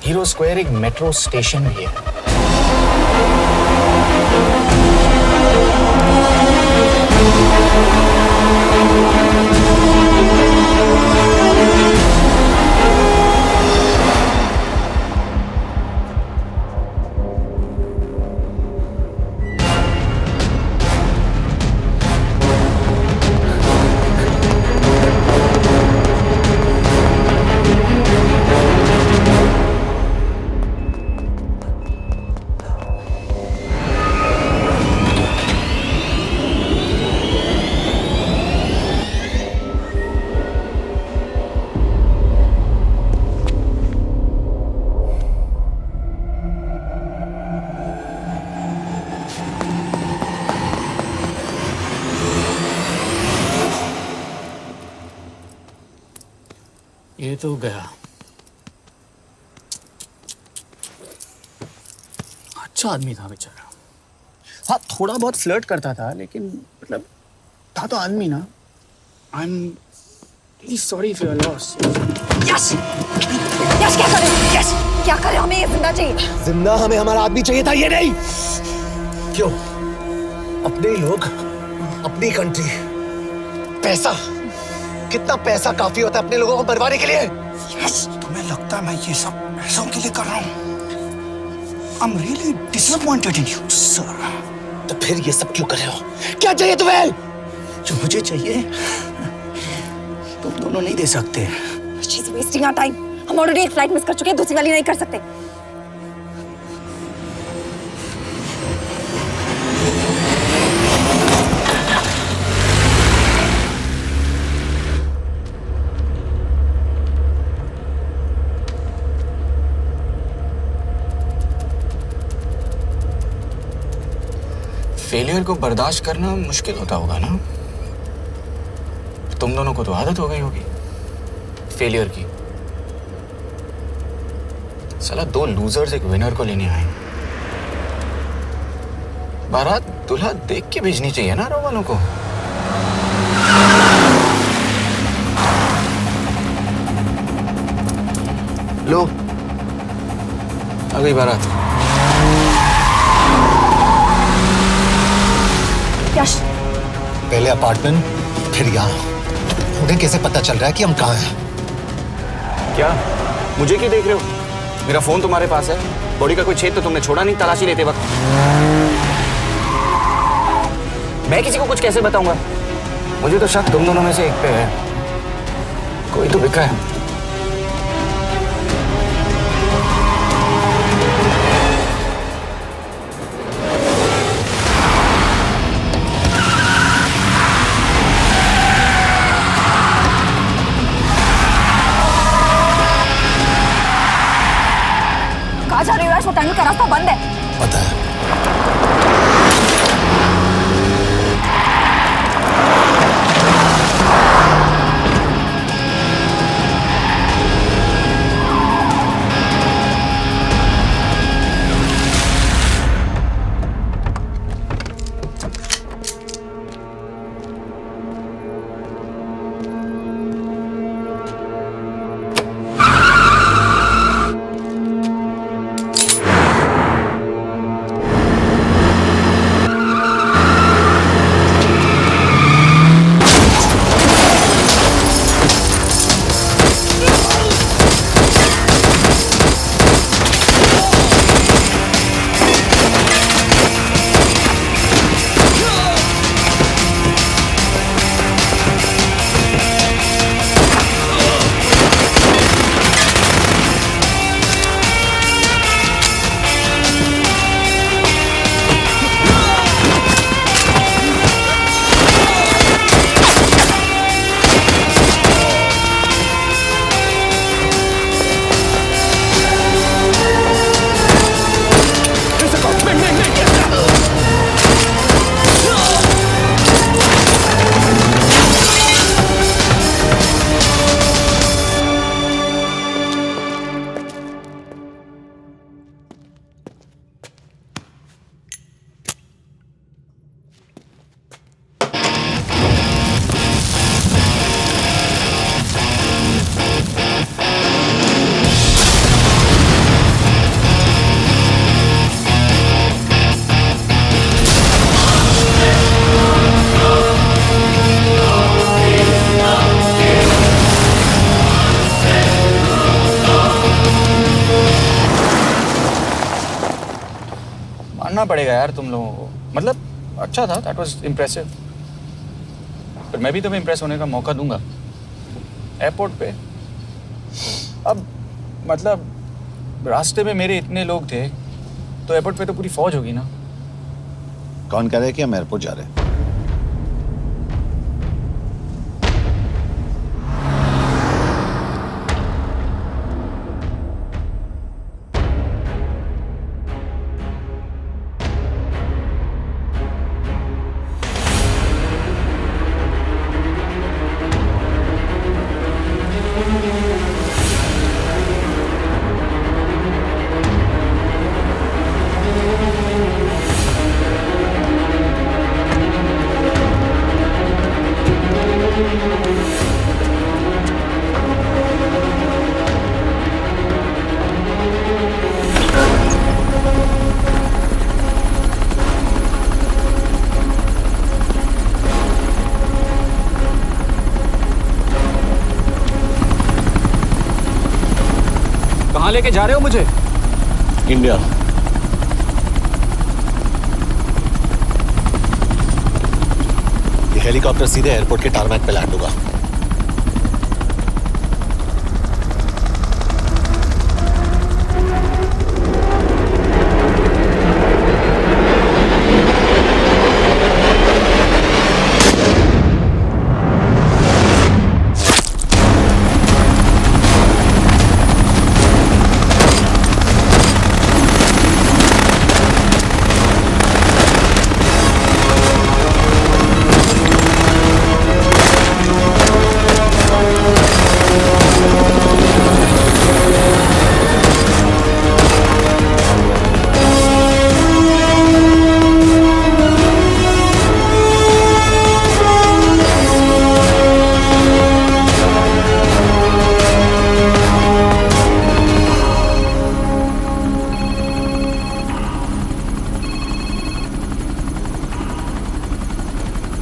हीरो स्क्वायर एक मेट्रो स्टेशन भी है। ये तो गया। अच्छा आदमी था बेचारा। हाँ, थोड़ा बहुत फ्लर्ट करता था, लेकिन मतलब था तो आदमी ना। I am really sorry for your loss. Yash! Yash क्या करे? यश क्या करे? हमें ये जिंदा चाहिए। जिंदा हमें हमारा आदमी चाहिए था, ये नहीं। क्यों? अपने ही लोग, अपनी कंट्री, पैसा, कितना पैसा काफी होता है अपने लोगों को मरवाने के लिए? यस, तुम्हें लगता है मैं ये सब पैसों के लिए कर रहा हूँ? I'm really disappointed in you, sir. तो फिर ये सब क्यों कर रहे हो? क्या चाहिए तुम्हें? जो मुझे चाहिए तुम दोनों नहीं दे सकते। She's wasting our time. हम ऑलरेडी एक फ्लाइट मिस कर चुके हैं, दूसरी वाली नहीं कर सकते। फेलियर को बर्दाश्त करना मुश्किल होता होगा ना? तुम दोनों को तो आदत हो गई होगी फेलियर की। साला 2 लूजर्स एक विनर को लेने आए। बारात दूल्हा देख के भेजनी चाहिए ना रो वालों को। लो, आ गई बारात। यश, पहले अपार्टमेंट, फिर यहाँ। उन्हें कैसे पता चल रहा है कि हम कहाँ हैं? क्या मुझे क्यों देख रहे हो? मेरा फोन तुम्हारे पास है। बॉडी का कोई छेद तो तुमने छोड़ा नहीं तलाशी लेते वक्त। मैं किसी को कुछ कैसे बताऊंगा? मुझे तो शक तुम दोनों में से एक पे है। कोई तो बिका है। कहाँ जा रही हो यश? वो टनल का रास्ता बंद है। पता है। मानना पड़ेगा यार तुम लोगों को। मतलब अच्छा था, दैट वाज इम्प्रेसिव। पर मैं भी तुम्हें इम्प्रेस होने का मौका दूंगा एयरपोर्ट पे। अब मतलब रास्ते में मेरे इतने लोग थे तो एयरपोर्ट पे तो पूरी फौज होगी ना। कौन कह रहा है कि हम एयरपोर्ट जा रहे हैं? कहाँ लेके जा रहे हो मुझे? इंडिया। ये हेलीकॉप्टर सीधे एयरपोर्ट के टारमैक पे लैंड होगा।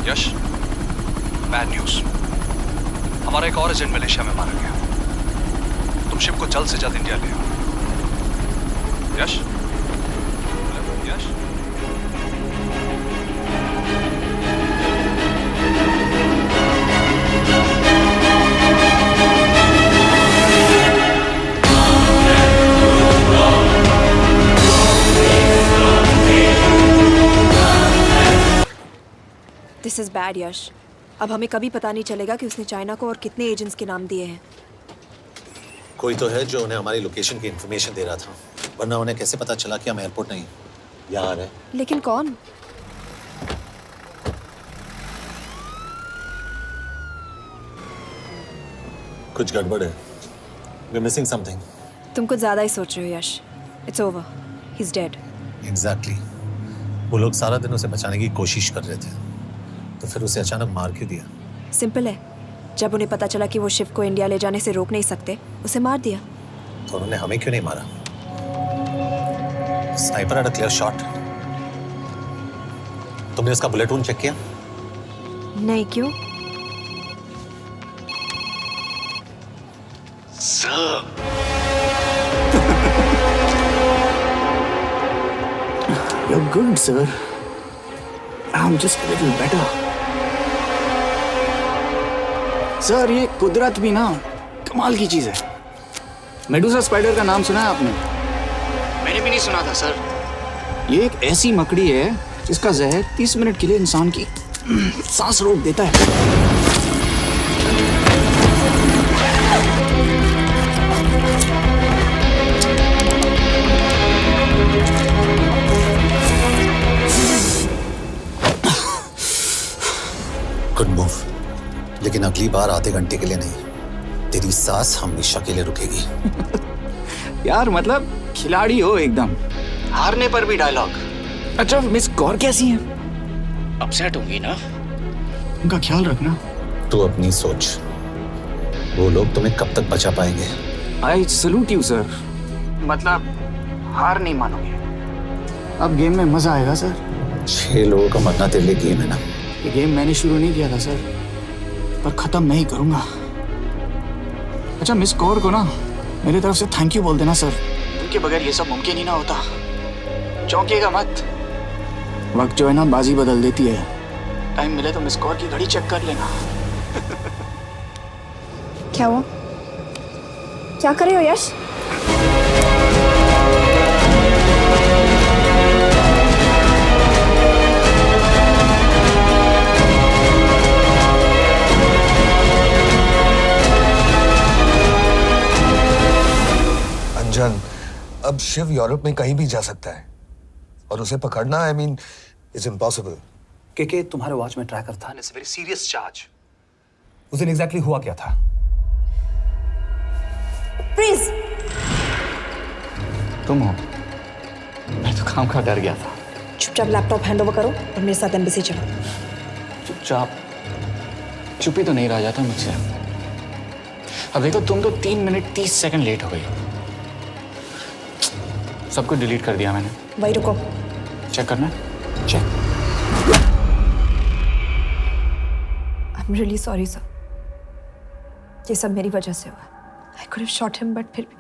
यश, बैड न्यूज। हमारा एक और एजेंट मलेशिया में मारा गया। तुम शिप को जल्द से जल्द इंडिया ले आओ। यश, यश। दिस इज बैड यश। अब हमें कभी पता नहीं चलेगा कि उसने चाइना को और कितने एजेंट्स के नाम दिए हैं। कोई तो है जो उन्हें हमारी लोकेशन की इंफॉर्मेशन दे रहा था, वरना उन्हें कैसे पता चला कि हम एयरपोर्ट नहीं यहाँ है। लेकिन कौन? कुछ गड़बड़ है। We're missing something. तुम कुछ ज्यादा ही सोच रहे हो Yash. It's over, he is dead. Exactly. वो लोग सारा दिन उसे बचाने की कोशिश कर रहे थे, तो फिर उसे अचानक मार क्यों दिया? सिंपल है, जब उन्हें पता चला कि वो शिप को इंडिया ले जाने से रोक नहीं सकते, उसे मार दिया। तो उन्होंने हमें क्यों नहीं मारा? Sniper had a clear shot. तुमने उसका बुलेट वूंड चेक किया? नहीं, क्यों? You're good, sir. I'm just a little better. Sir, ये कुदरत भी ना कमाल की चीज है। मेडुसा स्पाइडर का नाम सुना है आपने? मैंने भी नहीं सुना था सर। ये एक ऐसी मकड़ी है जिसका जहर 30 मिनट के लिए इंसान की सांस रोक देता है। गुड मूव, लेकिन अगली बार आधे घंटे के लिए नहीं, तेरी सांस हमेशा के लिए रुकेगी। यार मतलब खिलाड़ी हो एकदम, हारने पर भी डायलॉग। अच्छा, मिस कौर कैसी हैं? अपसेट होंगी ना, उनका ख्याल रखना। तू अपनी सोच, वो लोग तुम्हें कब तक बचा पाएंगे? I salute you sir. मतलब हार नहीं मानोगे। अब गेम में मजा आएगा सर। 6 लोगों का मरना तेरे लिए गेम है ना? ये गेम मैंने शुरू नहीं किया था सर, पर खत्म मैं ही करूंगा। अच्छा, मिस कौर को ना मेरी तरफ से थैंक यू बोल देना सर। उनके बगैर ये सब मुमकिन ही ना होता। चौंकिएगा मत, वक्त जो है ना बाजी बदल देती है। टाइम मिले तो मिस कौर की घड़ी चेक कर लेना। क्या हुआ? क्या कर रहे हो यश? अंजन, अब शिव यूरोप में कहीं भी जा सकता है और उसे पकड़ना, आई मीन, इट्स इम्पॉसिबल। के तुम्हारे वॉच में ट्रैकर था, इट्स वेरी सीरियस चार्ज। उस दिन एग्जैक्टली हुआ क्या था? प्लीज। तुम हो? मैं तो काम का डर गया था। चुपचाप लैपटॉप हैंड ओवर करो और मेरे साथ एम्बेसी चलो। चुपचाप? चुप ही तो नहीं रहा जाता मुझसे। अब देखो, तुम तो 3 मिनट 30 सेकंड लेट हो गई। सब कुछ डिलीट कर दिया मैंने। वही रुको, चेक करना है? Check. I am really sorry sir, ये सब मेरी वजह से हुआ। I could have shot him, but फिर भी।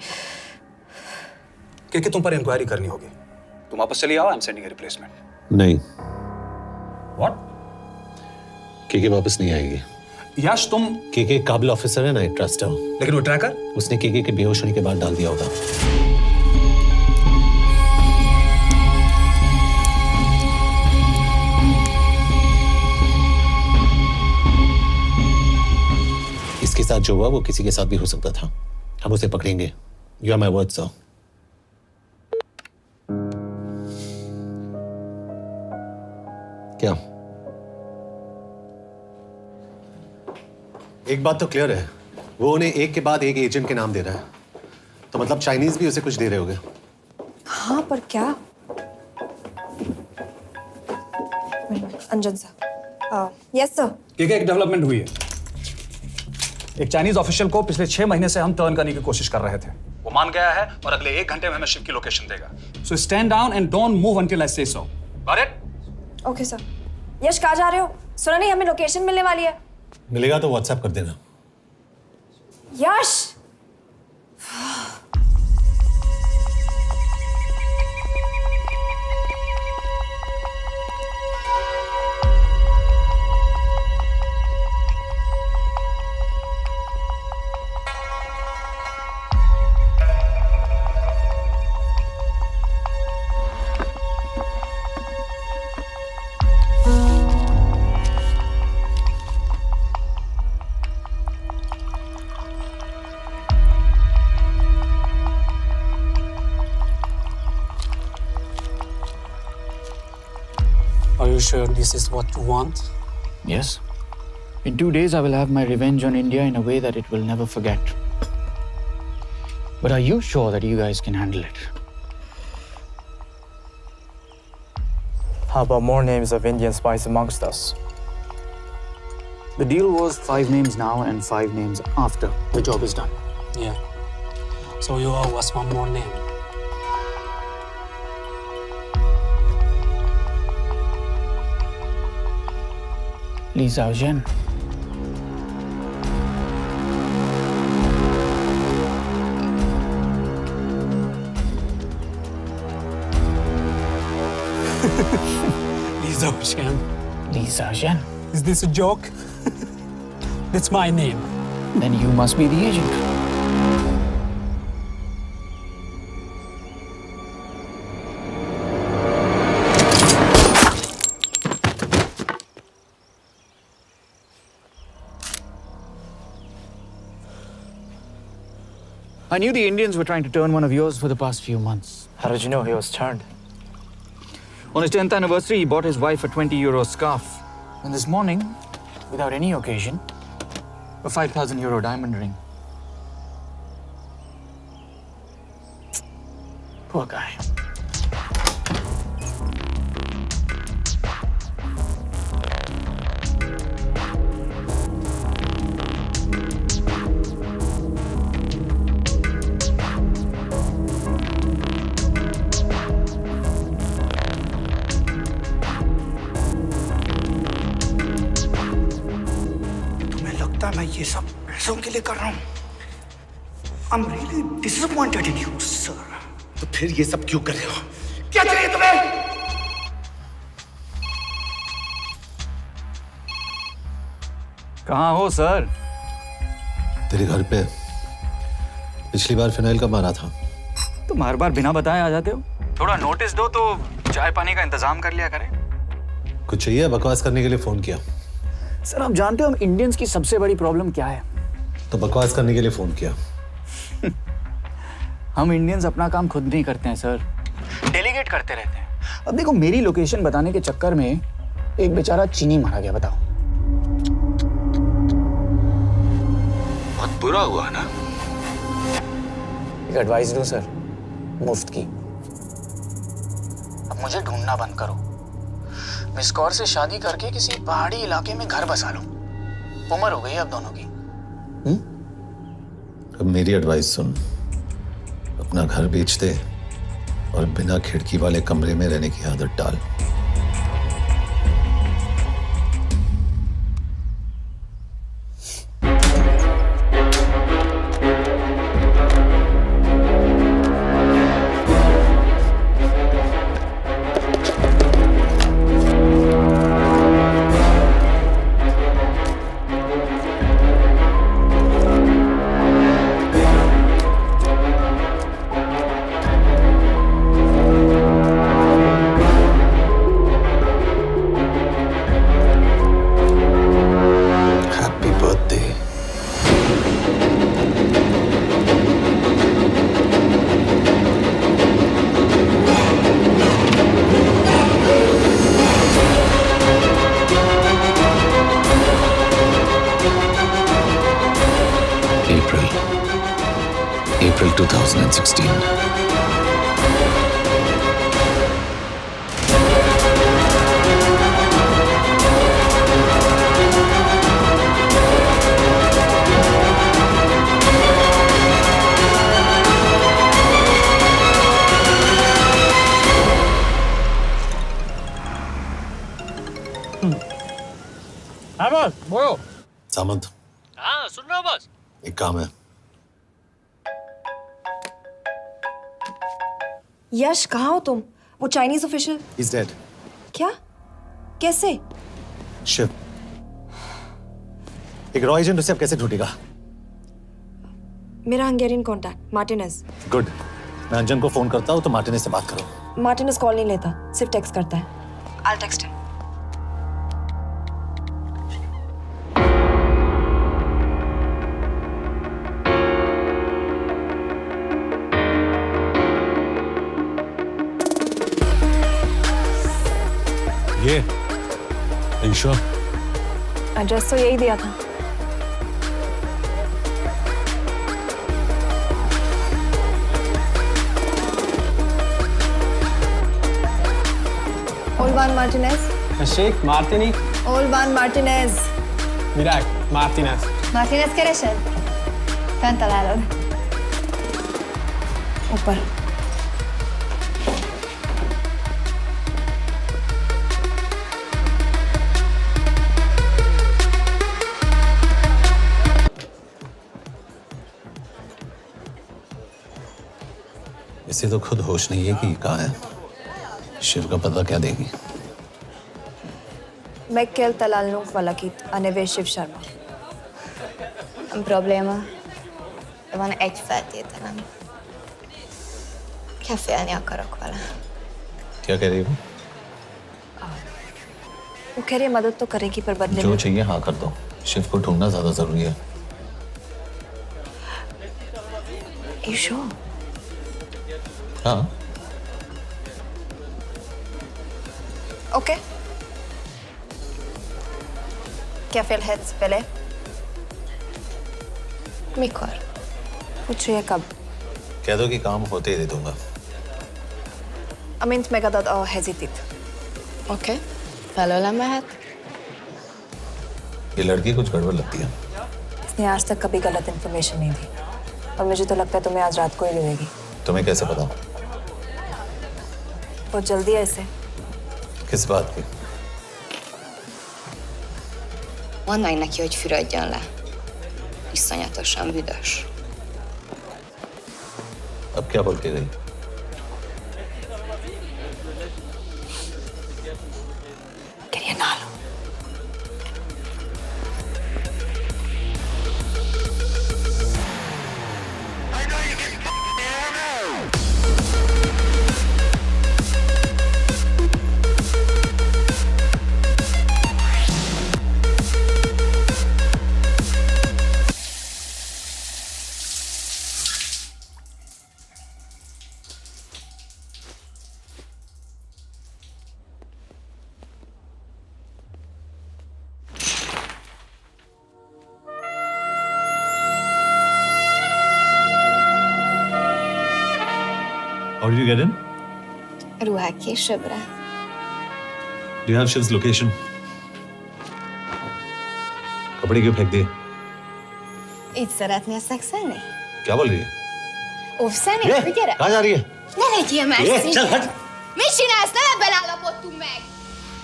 के तुम पर इंक्वायरी करनी होगी। तुम वापस चली आओ, I am sending a replacement. नहीं। व्हाट? के वापस नहीं आएगी। यश, तुम के काबिल ऑफिसर है ना, आई ट्रस्ट है। लेकिन वो ट्रैकर उसने के बेहोश होने के बाद डाल दिया होगा। इसके साथ जो हुआ वो किसी के साथ भी हो सकता था। हम उसे पकड़ेंगे। You are my word sir. क्या? एक बात तो क्लियर है, वो उन्हें एक के बाद एक एजेंट के नाम दे रहा है, तो मतलब चाइनीज भी उसे कुछ दे रहे होंगे। हाँ, पर क्या? अंजन सर। Yes sir. एक डेवलपमेंट हुई है। एक चाइनीज ऑफिशियल को पिछले 6 महीने से हम टर्न करने की कोशिश कर रहे थे। वो मान गया है और अगले 1 घंटे में हमें शिप की लोकेशन देगा। So stand down and don't move until I say so. Got it? Okay sir. Yash, कहाँ जा रहे हो? सुना नहीं, हमें लोकेशन मिलने वाली है। मिलेगा तो व्हाट्सएप कर देना। यश, Are you sure this is what you want? Yes. In 2 days, I will have my revenge on India in a way that it will never forget. But are you sure that you guys can handle it? How about more names of Indian spies amongst us? The deal was 5 names now and 5 names after the job is done. Yeah. So you owe us one more name. Li Xiaozhen. Li Xiaozhen. Li Xiaozhen. Is this a joke? That's my name. Then you must be the agent. I knew the Indians were trying to turn one of yours for the past few months. How did you know he was turned? On his 10th anniversary, he bought his wife a 20-euro scarf. And this morning, without any occasion, a 5,000-euro diamond ring. Poor guy. मैं ये सब पैसों के लिए कर रहा हूँ। I'm really disappointed in you, sir. तो फिर ये सब क्यों कर रहे हो? क्या चाहिए तुम्हें? कहाँ हो सर? तेरे घर पे पिछली बार फिनाइल का मारा था। तुम हर बार बिना बताए आ जाते हो। थोड़ा नोटिस दो तो चाय पानी का इंतजाम कर लिया करें। कुछ चाहिए? बकवास करने के लिए फोन किया। सर आप जानते हो हम इंडियंस की सबसे बड़ी प्रॉब्लम क्या है? तो बकवास करने के लिए फोन किया। हम इंडियंस अपना काम खुद नहीं करते हैं सर, डेलीगेट करते रहते हैं। अब देखो मेरी लोकेशन बताने के चक्कर में एक बेचारा चीनी मारा गया, बताओ। बहुत बुरा हुआ ना? एक एडवाइस दो सर, मुफ्त की। अब मुझे ढूंढना बंद करो। मिस कौर से शादी करके किसी पहाड़ी इलाके में घर बसा लो। उम्र हो गई है अब दोनों की। अब मेरी एडवाइस सुन, अपना घर बेच दे और बिना खिड़की वाले कमरे में रहने की आदत डाल। April 2016. हाँ बॉस बोलो। सामंत, हाँ सुन रहा हूँ बॉस। एक काम है। यश कहाँ हो तुम? वो चाइनीज ऑफिशियल He's dead. क्या? कैसे? शिव, एक रॉ एजेंट उसे अब कैसे ढूंढेगा? मेरा हंगेरियन कॉन्टैक्ट मार्टिनेज। गुड, मैं अंजन को फोन करता हूँ तो मार्टिनेज से बात करो। मार्टिनेज कॉल नहीं लेता, सिर्फ टेक्स्ट करता है। I'll text him. ये ईशा, एड्रेस तो यही दिया था। Olvan Martinez. Sheikh Martini. Olvan Martinez. Virág Martinez. Martinez keresed? Fent találod. ऊपर। इसे तो खुद होश नहीं है कि कहाँ है। शिव का पता क्या देगी? Mekkel találnunk valakit, a neve Shiv Sharma. Probléma. Van egy feltételem. Kefélni akarok vele. क्या कह रही हो? वो कह रही है मदद तो करेगी पर बदले जो में। चाहिए हाँ कर दो। शिव को ढूंढना ज्यादा जरूरी है। You sure? हाँ। Okay. क्या félhetsz vele? Mikor? पूछ रही है कब? कह दो कि काम होते ही दे दूंगा। Amint megadod a hezitit. Oké. Felőlem mehet? ये लड़की कुछ गड़बड़ लगती है। इसने आज तक कभी गलत इन्फॉर्मेशन नहीं दी और मुझे तो लगता है तुम्हें आज रात को ही मिलेगी। तुम्हें कैसे पता? बहुत जल्दी है इसे। किस बात की? Mondd meg neki, hogy fürödjön le. Iszonyatosan büdös. अब क्या बोल के गई? Quería nalo. How did you get in? Ruhák későbbre. Do you have Shiv's location? कपड़े क्यों फेंक दिए? Így szeretnél szexelni? क्या बोल रही है? Óvszeni? ये, Gyere! कहाँ जा रही है? Ne legyél ये, messzi! चल हट! Mit csinálsz? Nem ebben állapodtunk meg!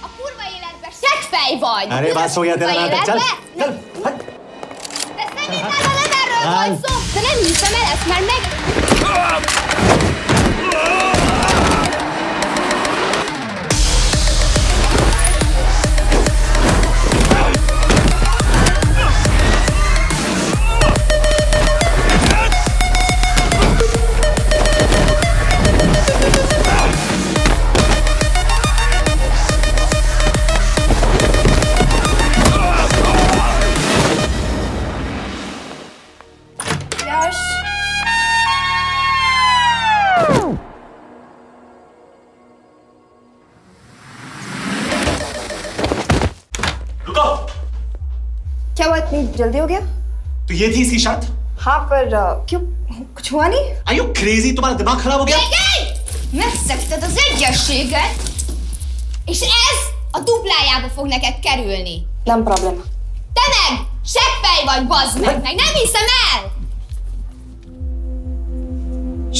A kurva életben seggfej vagy! अरे बात हो गया तेरा नाटक, चल! चल, हट! De szerintem nem erről volt szó! De nem hiszem el ezt, mert meg... यश! रुको! क्या हुआ इतनी जल्दी हो गया? तो ये थी इसकी शर्त? हाँ पर क्यों कुछ हुआ नहीं? Are you crazy? तुम्हारा दिमाग खराब हो गया? Megszegted az egyességet, és ez a duplájába fog neked kerülni. Nem probléma. Te meg! Seggfej vagy, bazd meg! Nem hiszem el!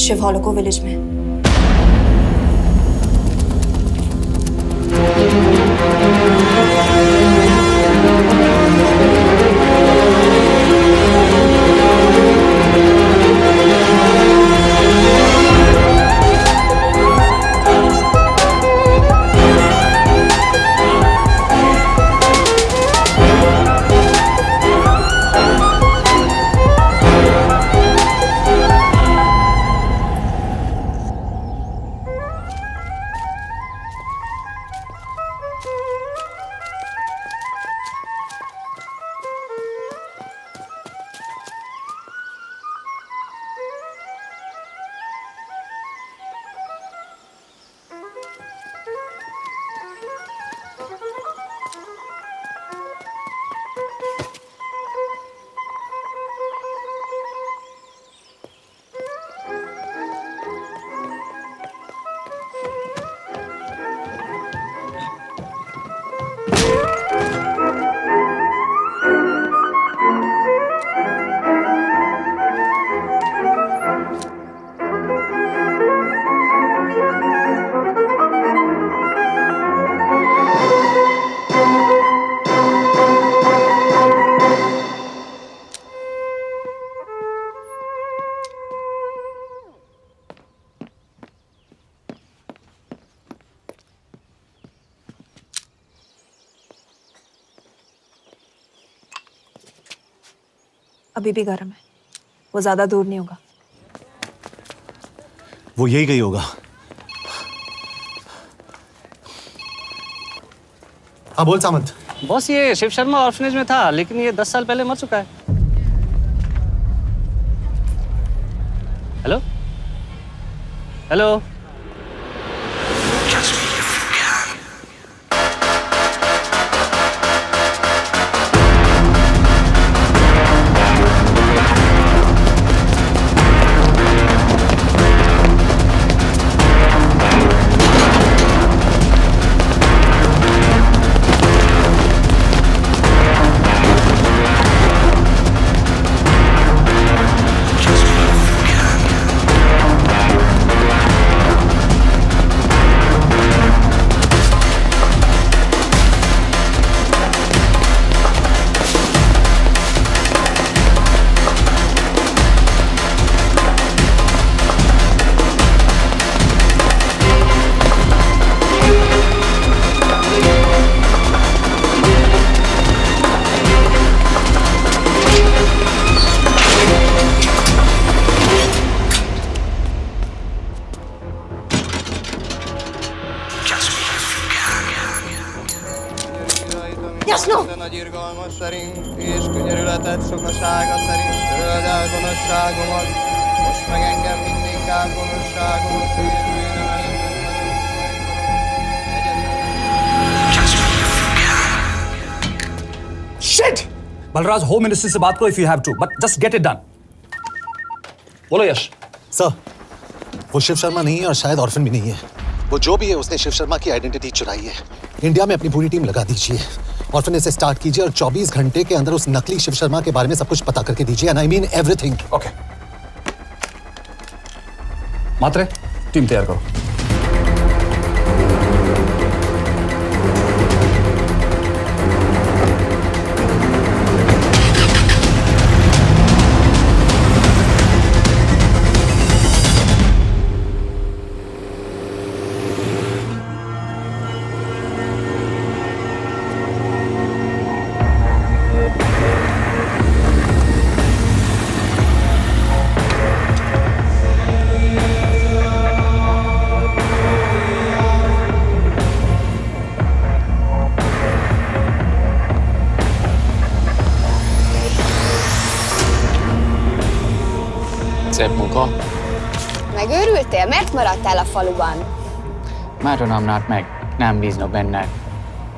Shiv हॉलोको विलेज में। अभी भी गर्म है, वो ज्यादा दूर नहीं होगा। वो यही गई होगा। हाँ बोल सामंत। बॉस ये शिव शर्मा ऑर्फनेज में था, लेकिन ये 10 साल पहले मर चुका है। Hello hello. Jasno! Nagyirgalmas szerint és könyörületet sokasága szerint töröld el gonoszságomat, most meg engem mindinkább gonoszságomat félbűnöm Shit! Balraj, home ministry से बात करो if you have to, but just get it done. बोलो यश। सर, वो शिव शर्मा नहीं है और शायद orphan भी नहीं है। वो जो भी है उसने शिव शर्मा की आइडेंटिटी चुराई है। इंडिया में अपनी पूरी टीम लगा दीजिए, ऑर्फनेज से स्टार्ट कीजिए और 24 घंटे के अंदर उस नकली शिव शर्मा के बारे में सब कुछ पता करके दीजिए। And I mean everything. Okay. Matre, team तैयार करो। Szép munka. Megőrültél? Miért maradtál a faluban? Máron amnát meg, nem bíznak benned.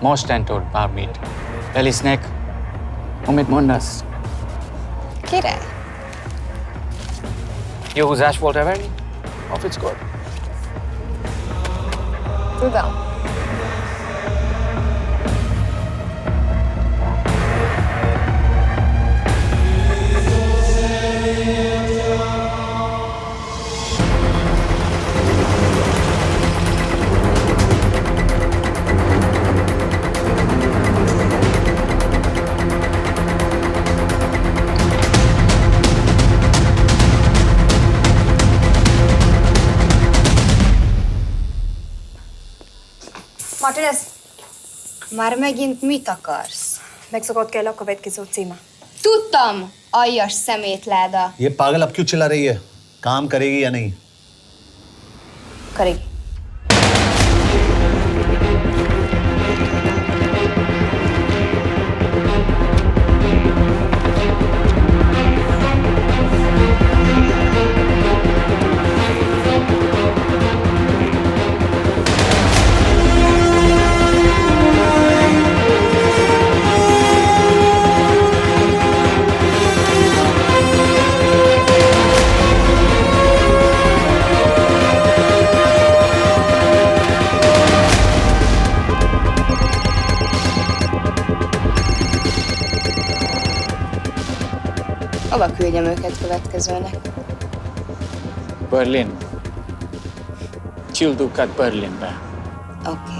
Mostantól bármit. Elisnek, amit mondasz. Király. Jó húzás volt everni? A fickor? Tudom. Martinez, Már megint mit akarsz? megszokott kell a következő címe. Tudtam, aljas szemétláda. ये पागल अब क्यों चिल्ला रही है? काम करेगी या नहीं? करेगी। Hova küldjem őket következőnek? Berlin. Küldőket Berlinbe. Oké.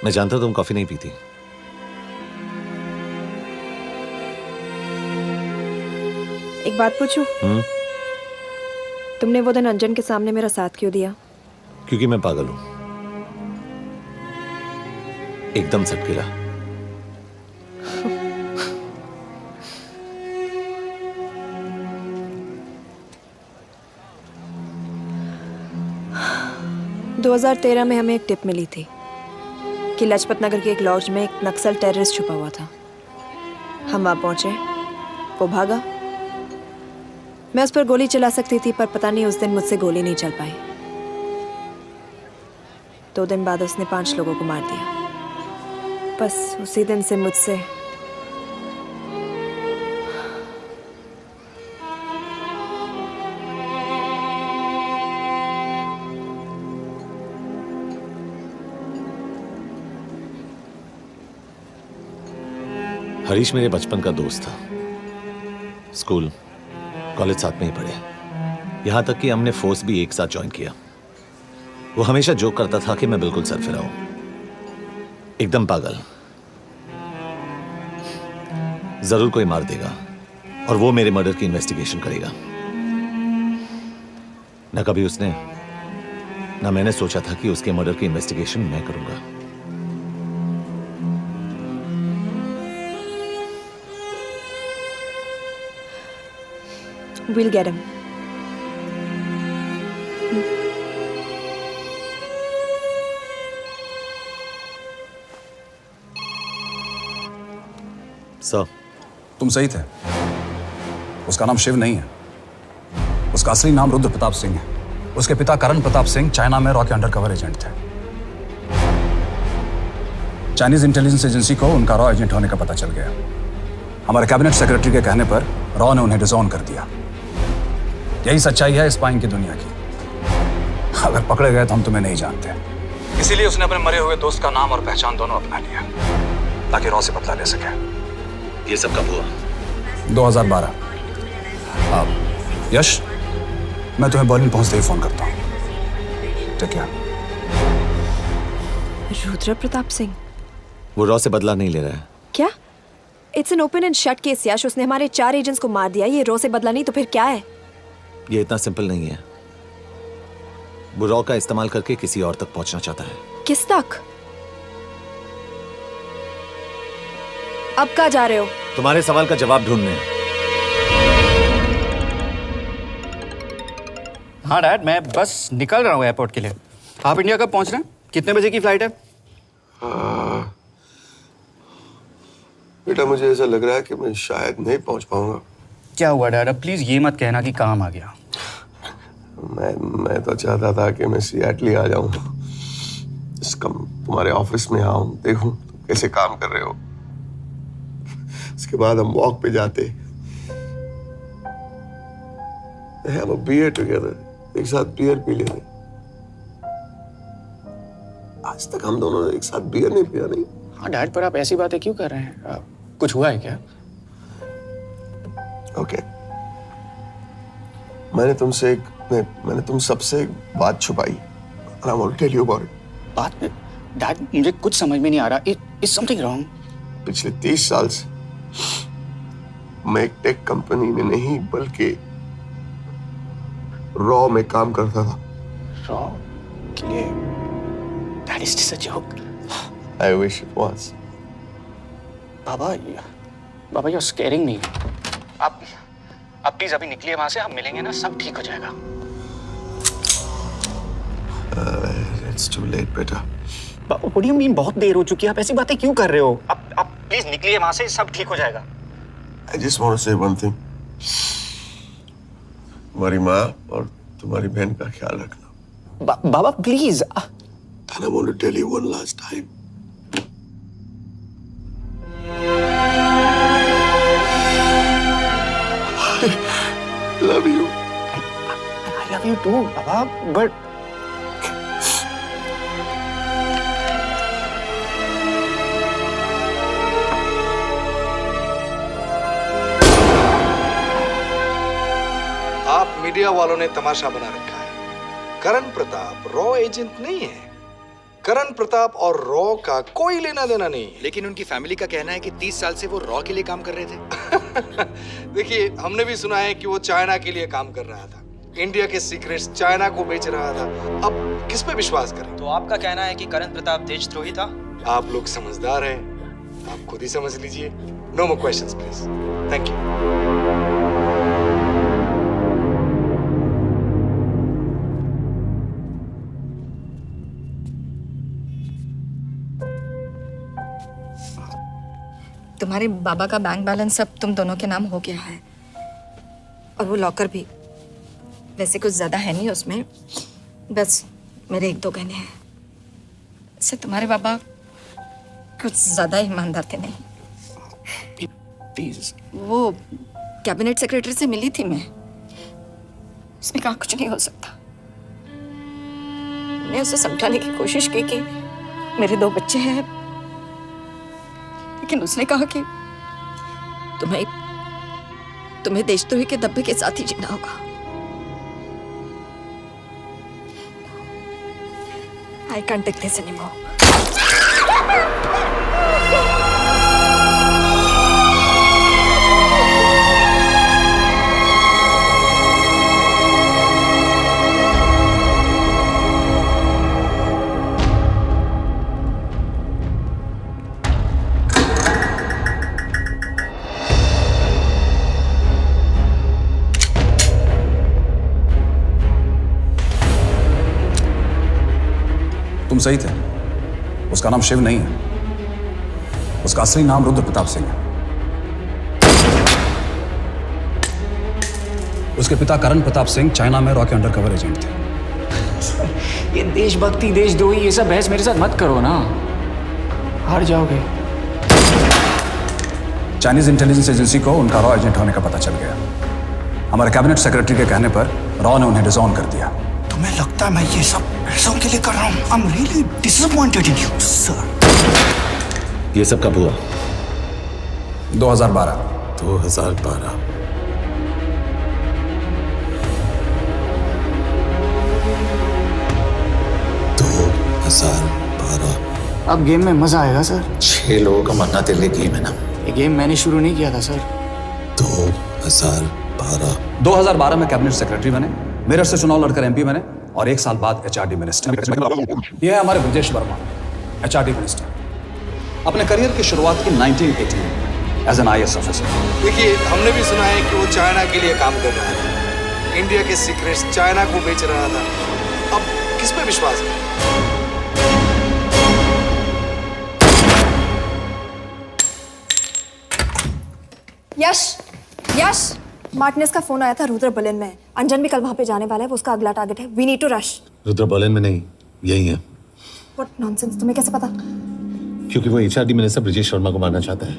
मैं जानता हूं तुम कॉफी नहीं पीती। एक बात पूछूं? तुमने वो दिन अंजन के सामने मेरा साथ क्यों दिया? क्योंकि मैं पागल हूं, एकदम सटकेला। – 2013 में हमें एक टिप मिली थी कि लाजपत नगर के एक लॉज में एक नक्सल टेररिस्ट छुपा हुआ था। हम वहां पहुंचे, वो भागा। मैं उस पर गोली चला सकती थी, पर पता नहीं उस दिन मुझसे गोली नहीं चल पाई। 2 दिन बाद उसने 5 लोगों को मार दिया। बस उसी दिन से मुझसे हरीश मेरे बचपन का दोस्त था। स्कूल कॉलेज साथ में ही पढ़े, यहां तक कि हमने फोर्स भी एक साथ ज्वाइन किया। वो हमेशा जोक करता था कि मैं बिल्कुल सरफिरा हूं, एकदम पागल। जरूर कोई मार देगा और वो मेरे मर्डर की इन्वेस्टिगेशन करेगा। ना कभी उसने, ना मैंने सोचा था कि उसके मर्डर की इन्वेस्टिगेशन मैं करूंगा। We'll get him. सर, तुम सही थे। उसका नाम शिव नहीं है, उसका असली नाम रुद्र प्रताप सिंह है। उसके पिता करण प्रताप सिंह चाइना में रॉ के अंडरकवर एजेंट थे। चाइनीज इंटेलिजेंस एजेंसी को उनका रॉ एजेंट होने का पता चल गया। हमारे कैबिनेट सेक्रेटरी के कहने पर रॉ ने उन्हें डिसऑन कर दिया। यही सच्चाई है स्पाइंग की दुनिया की। अगर पकड़े गए तो हम तुम्हें नहीं जानते, इसीलिए उसने अपने मरे हुए दोस्त का नाम और पहचान दोनों अपना लिया ताकि रॉ से बदला ले सके। ये सब कब हुआ? 2012। अब यश, मैं तुम्हें बर्लिन पहुंचते ही फोन करता हूँ। ठीक है? रुद्र प्रताप सिंह वो रॉ से बदला नहीं ले रहा है। क्या? It's an open and shut case Yash. उसने हमारे 4 एजेंट्स को मार दिया। ये रॉ से बदला नहीं तो फिर क्या है? ये इतना सिंपल नहीं है। वो रॉ का इस्तेमाल करके किसी और तक पहुंचना चाहता है। किस तक? अब कहाँ जा रहे हो? तुम्हारे सवाल का जवाब ढूंढने। हाँ डैड, मैं बस निकल रहा हूँ एयरपोर्ट के लिए। आप इंडिया कब पहुंच रहे हैं? कितने बजे की फ्लाइट है? बेटा, मुझे ऐसा लग रहा है कि मैं शायद नहीं पहुंच पाऊंगा। क्या हुआ डैड? अब प्लीज ये मत कहना कि काम आ गया। मैं तो चाहता था कि मैं सिएटल ही आ जाऊं, तुम्हारे ऑफिस में आऊं, देखूं तुम कैसे काम कर रहे हो। उसके बाद हम वॉक पे जाते, have a beer together, एक साथ बियर पी लेते। आज तक हम दोनों ने एक साथ बियर नहीं पिया। नहीं। हाँ डैड, पर आप ऐसी बातें क्यों कर रहे हैं? कुछ हुआ है क्या? ओके, मैंने तुम सबसे एक बात छुपाई। And I want to tell you about it. बात में डैड, मुझे कुछ समझ में नहीं आ रहा। Is something wrong? पिछले 30 साल से मैं एक टेक कंपनी में नहीं बल्कि रॉ में काम करता था। रॉ के लिए? Dad, is this a joke? I wish it was. Baba, you're scaring me. आप प्लीज अभी निकलिए वहां से, आप मिलेंगे ना, सब ठीक हो जाएगा। It's too late, बेटा। What do you mean बहुत देर हो चुकी है? आप ऐसी बातें क्यों कर रहे हो? आप प्लीज निकलिए वहां से, सब ठीक हो जाएगा। I just want to say one thing. तुम्हारी माँ और तुम्हारी बहन का ख्याल रखना। बाबा please. And I want to tell you one last time. I love you. I love you too, Baba, but आप मीडिया वालों ने तमाशा बना रखा है। करण प्रताप रॉ एजेंट नहीं है। करण प्रताप और रॉ का कोई लेना देना नहीं है। लेकिन उनकी फैमिली का कहना है कि 30 साल से वो रॉ के लिए काम कर रहे थे। देखिए, हमने भी सुना है कि वो चाइना के लिए काम कर रहा था, इंडिया के सीक्रेट्स चाइना को बेच रहा था। अब किस पे विश्वास करें? तो आपका कहना है कि करण प्रताप देशद्रोही था? आप लोग समझदार हैं, आप खुद ही समझ लीजिए। No more questions please. Thank you. तुम्हारे बाबा का बैंक बैलेंस अब तुम दोनों के नाम हो गया है, और वो लॉकर भी। वैसे कुछ ज्यादा है नहीं उसमें, बस मेरे 1-2 गहने हैं। वैसे तुम्हारे बाबा कुछ ज्यादा ईमानदार थे नहीं। प्लीज। वो कैबिनेट सेक्रेटरी से मिली थी मैं, उसने कहा कुछ नहीं हो सकता। मैंने उसे समझाने की कोशिश की कि मेरे 2 बच्चे हैं, लेकिन उसने कहा कि तुम्हें देशद्रोही के दब्बे के साथ ही जीना होगा। I can't take this anymore. तुम सही थे, उसका नाम शिव नहीं है, उसका असली नाम रुद्र प्रताप सिंह है। उसके पिता करण प्रताप सिंह चाइना में रॉ के अंडरकवर एजेंट थे। ये देशभक्ति देशद्रोही ये सब बहस मेरे साथ मत करो ना, हार जाओगे। चाइनीज इंटेलिजेंस एजेंसी को उनका रॉ एजेंट होने का पता चल गया। हमारे कैबिनेट सेक्रेटरी के कहने पर रॉ ने उन्हें डिसऑन कर दिया। तुम्हें लगता है मैं ये सब पैसों के लिए कर रहा हूँ? I'm really disappointed in you, sir. ये सब कब हुआ? 2012। 2012। अब गेम में मजा आएगा सर। 6 लोगों का मरना तेरे लिए गेम है ना? ये गेम मैंने शुरू नहीं किया था सर। 2012 में कैबिनेट सेक्रेटरी बने, मेरठ से चुनाव लड़कर एमपी बने और 1 साल बाद एचआरडी मिनिस्टर। यह है हमारे ब्रजेश वर्मा, एचआरडी मिनिस्टर। अपने करियर की शुरुआत की 1980 में एज एन आईएएस ऑफिसर। देखिए, हमने भी सुना है कि वो चाइना के लिए काम कर रहा था, इंडिया के सीक्रेट्स चाइना को बेच रहा था। अब किस पे विश्वास करें? यश, मार्टिनेस का फोन आया था, रुद्र बर्लिन में। अंजन भी कल वहां पे जाने वाला है, वो उसका अगला टारगेट है। We need to rush. Rudra Berlin में नहीं, यही है। व्हाट नॉनसेंस, तुम्हें कैसे पता? क्योंकि वो एचआरडी मिनिस्टर ब्रजेश शर्मा को मारना चाहता है,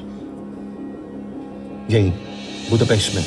यही बुदापेस्ट में।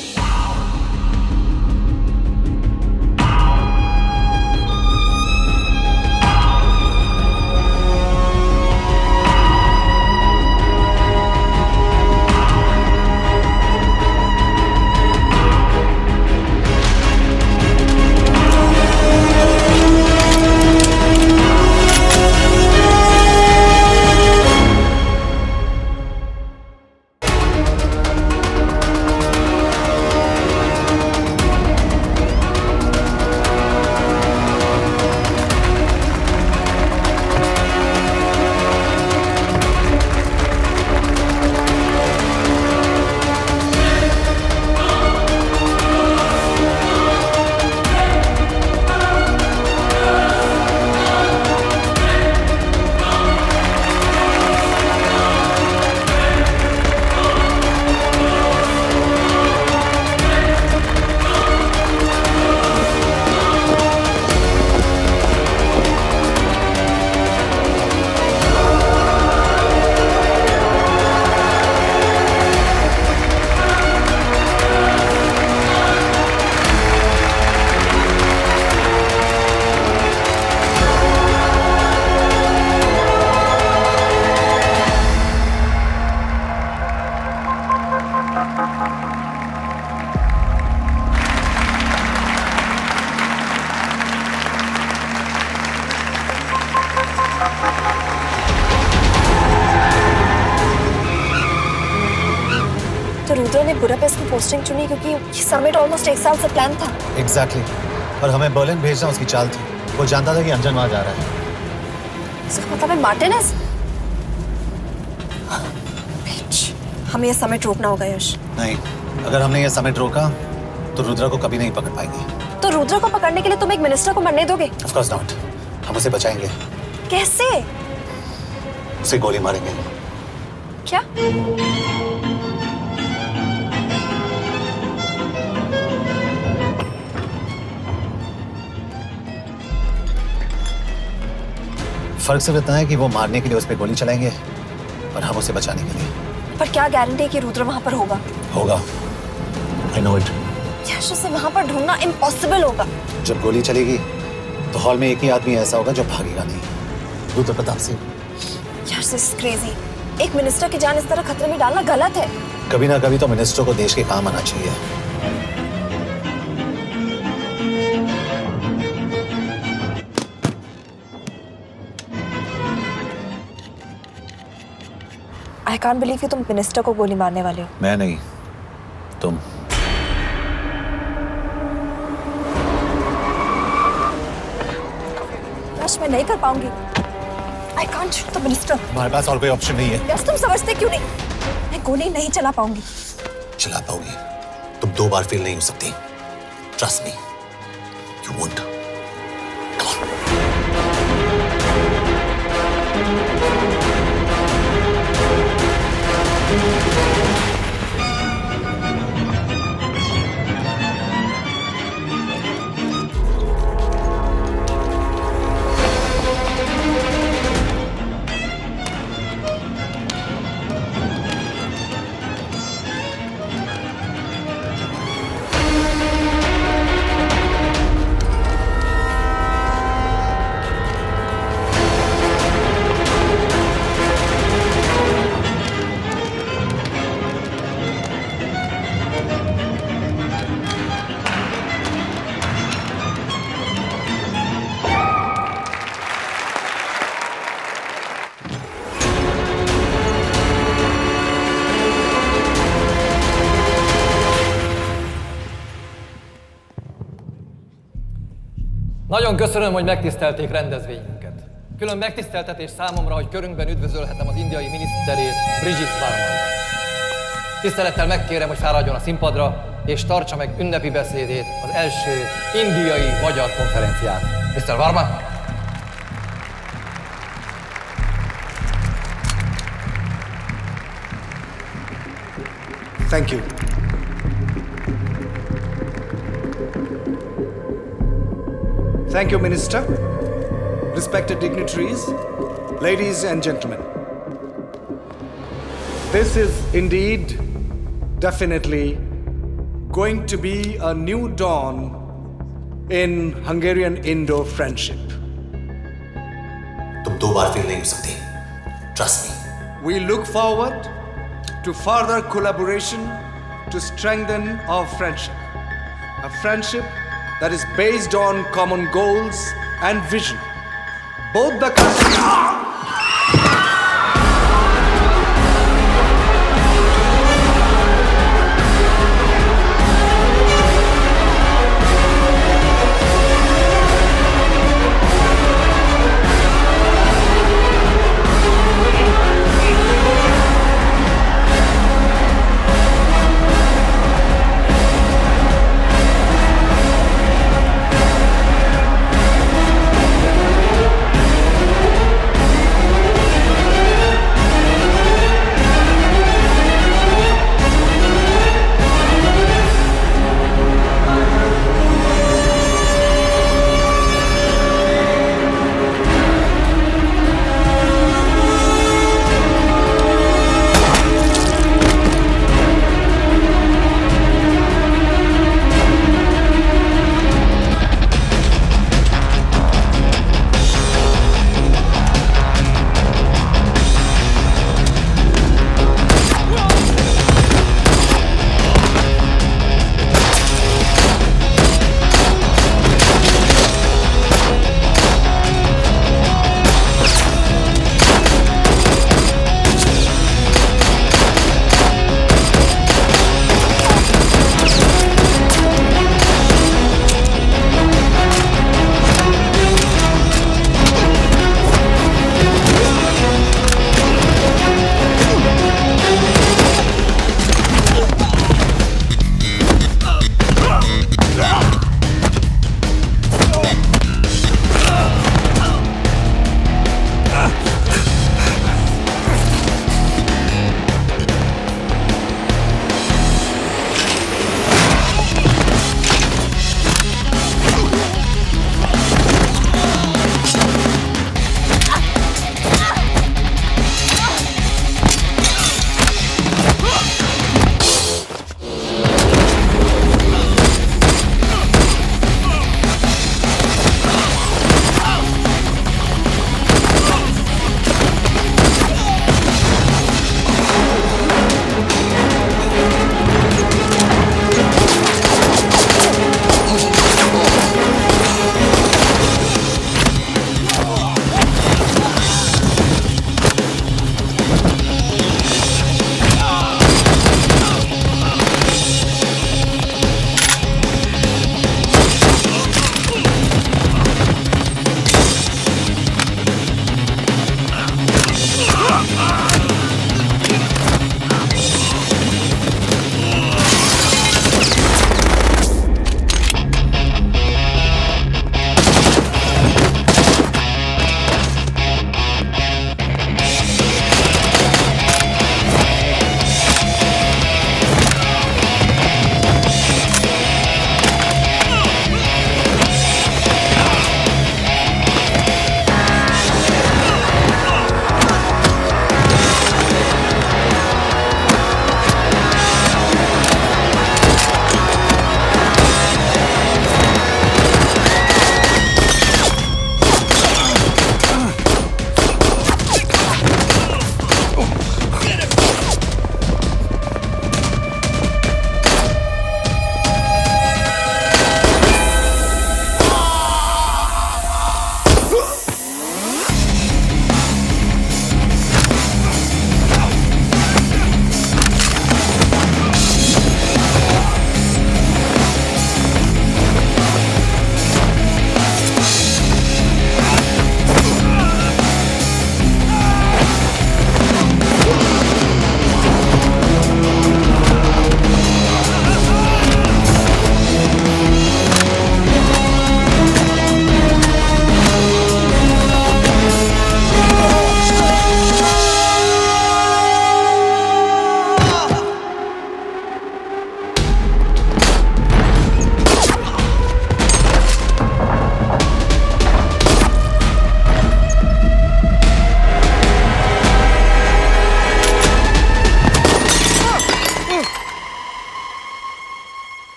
रुद्र ने बुडापेस्ट की पोस्टिंग चुनी क्योंकि ये समिट ऑलमोस्ट 1 साल से प्लान था। एग्जैक्टली और हमें बर्लिन भेजना उसकी चाल थी। वो जानता था कि अंजन वहां जा रहा है। इसका मतलब है मार्टिनेज। हमें ये समिट रोकना होगा यश। नहीं, अगर हमने ये समिट रोका तो रुद्रा को कभी नहीं पकड़ पाएंगे। तो रुद्र को पकड़ने के लिए तुम एक मिनिस्टर को मरने दोगे? Of course not. हम उसे बचाएंगे। कैसे? उसे गोली मारेंगे। क्या? फर्क सिर्फ इतना है कि वो मारने के लिए उस पर गोली चलाएंगे और हम उसे बचाने के लिए। पर क्या गारंटी है कि रुद्र वहां पर होगा? होगा। I know it. यश, उसे वहां पर ढूंढना इम्पॉसिबल होगा। जब गोली चलेगी तो हॉल में एक ही आदमी ऐसा होगा जो भागेगा नहीं। रुद्र प्रताप सिंह। यश, दिस इज क्रेजी। एक मिनिस्टर की जान इस तरह खतरे में डालना गलत है। कभी ना कभी तो मिनिस्टर को देश के काम आना चाहिए। आई कांट बिलीव कि तुम मिनिस्टर को गोली मारने वाले हो। मैं नहीं, तुम। यश, मैं नहीं कर पाऊंगी। I can't shoot the minister. हमारे पास और कोई ऑप्शन नहीं है। यश, तुम समझते क्यों नहीं? मैं गोली नहीं चला पाऊंगी। चला पाओगी। तुम 2 बार फेल नहीं हो सकती। Trust me, you won't. Nagyon köszönöm, hogy megtisztelték rendezvényünket. Külön megtiszteltetés számomra, hogy körünkben üdvözölhetem az indiai miniszterét, Brigitte Varman. Tisztelettel megkérem, hogy fáradjon a színpadra, és tartsa meg ünnepi beszédét az első indiai-magyar konferencián. Mr. Varman! Thank you. Thank you, Minister. Respected dignitaries, ladies and gentlemen. This is indeed, definitely, going to be a new dawn in Hungarian-Indo friendship. तुम 2 बार fail नहीं हो सकती। Trust me. We look forward to further collaboration to strengthen our friendship. A friendship that is based on common goals and vision. Both the countries...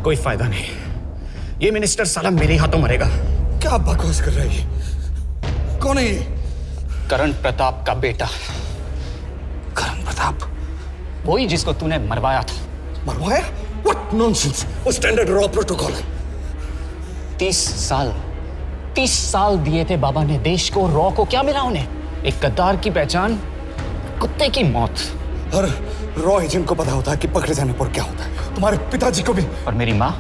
कोई फायदा नहीं। ये minister साला मेरे हाथों मरेगा। क्या बकवास कर रहा है ये? कौन है ये? करण प्रताप का बेटा। करण प्रताप? वही जिसको तूने मरवाया था। मरवाया? What nonsense! वो स्टैंडर्ड रॉ प्रोटोकॉल है। 30 साल दिए थे बाबा ने देश को। रॉ को क्या मिला उन्हें? एक गद्दार की पहचान, कुत्ते की मौत। और रॉ एजेंट को पता होता है कि पकड़े जाने पर क्या होता है। तुम्हारे पिताजी को भी। और मेरी माँ?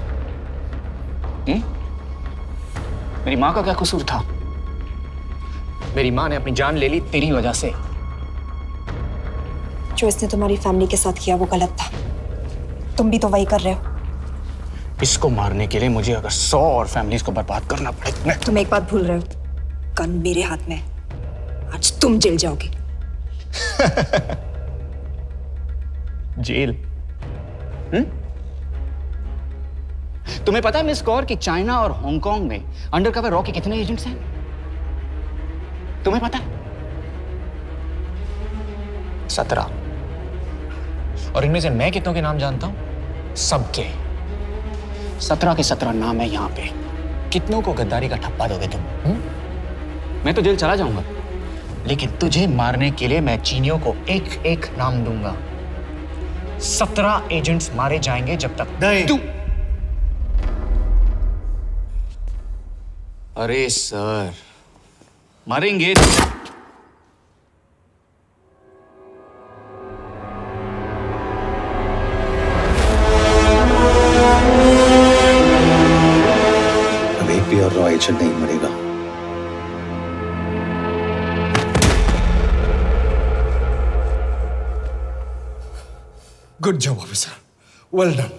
मेरी माँ का क्या कसूर था? मेरी माँ ने अपनी जान ले ली तेरी वजह से। जो इसने तुम्हारी फैमिली के साथ किया वो गलत था। तुम भी तो वही कर रहे हो। इसको मारने के लिए मुझे अगर 100 और फैमिलीज को बर्बाद करना पड़े। तुम एक बात भूल रहे हो, गन मेरे हाथ में। आज तुम जेल जाओगे। जेल? तुम्हें पता है मिस कौर कि चाइना और हांगकांग में अंडरकवर रॉ के कितने एजेंट्स हैं? तुम्हें पता है? 17। और इनमें से मैं कितनों के नाम जानता हूं? सबके। 17 के 17 नाम है यहां पे। कितनों को गद्दारी का ठप्पा दोगे तुम? मैं तो जेल चला जाऊंगा, लेकिन तुझे मारने के लिए मैं चीनियों को एक एक नाम दूंगा। 17 एजेंट्स मारे जाएंगे जब तक तू। अरे सर, मारेंगे। अब एक भी और रॉ एजेंट नहीं मरेगा। Good job officer, well done.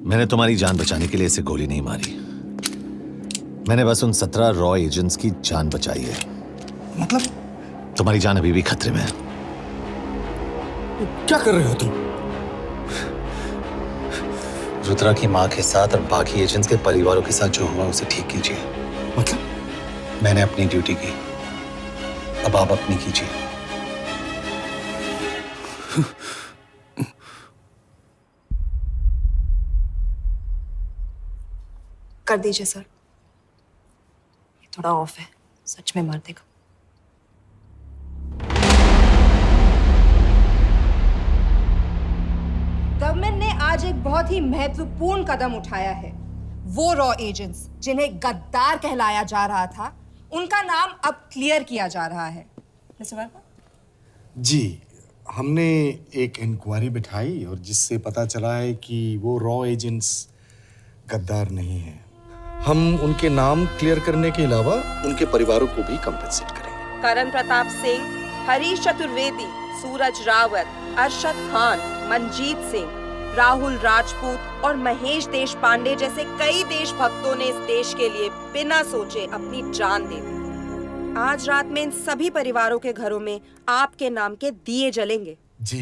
मैंने तुम्हारी जान बचाने के लिए इसे गोली नहीं मारी। मैंने बस उन 17 रॉ एजेंट्स की जान बचाई है। मतलब? तुम्हारी जान अभी भी खतरे में है। क्या कर रहे हो तुम? रुद्रा की मां के साथ और बाकी एजेंट्स के परिवारों के साथ जो हुआ उसे ठीक कीजिए। मतलब? मैंने अपनी ड्यूटी की, अब आप अपनी कीजिए। कर दीजिए सर, ये थोड़ा ऑफ है, सच में मार देगा। गवर्नमेंट ने आज एक बहुत ही महत्वपूर्ण कदम उठाया है। वो रॉ एजेंट्स जिन्हें गद्दार कहलाया जा रहा था, उनका नाम अब क्लियर किया जा रहा है। मिस्टर वर्मा? जी, हमने एक इंक्वायरी बिठाई और जिससे पता चला है कि वो रॉ एजेंट्स गद्दार नहीं हैं। हम उनके नाम क्लियर करने के अलावा उनके परिवारों को भी कंपेंसेट करेंगे। करण प्रताप सिंह, हरीश चतुर्वेदी, सूरज रावत, अरशद खान, मनजीत सिंह, राहुल राजपूत और महेश देशपांडे जैसे कई देशभक्तों ने इस देश के लिए बिना सोचे अपनी जान दे दी। आज रात में इन सभी परिवारों के घरों में आपके नाम के दिए जलेंगे। जी,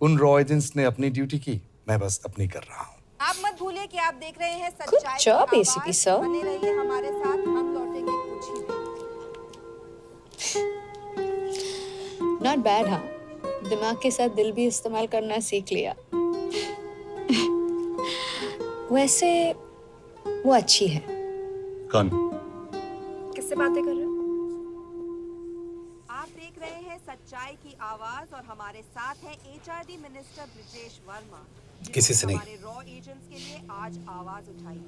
उन रॉ एजेंट्स ने अपनी ड्यूटी की, मैं बस अपनी कर रहा हूँ। आप मत भूलिए कि आप देख रहे हैं सच्चाई की job, आवाज। ACP sir. बने रहिए हमारे साथ, हम लौटेंगे कुछ ही देर। Not bad. हाँ, दिमाग के साथ दिल भी इस्तेमाल करना सीख लिया। वैसे वो अच्छी है। कौन? किससे बातें कर रहे हो? आप देख रहे हैं सच्चाई की आवाज और हमारे साथ है HRD मिनिस्टर ब्रिजेश वर्मा। किसी से नहीं। हमारे रॉ एजेंट्स के लिए आज आवाज उठाई है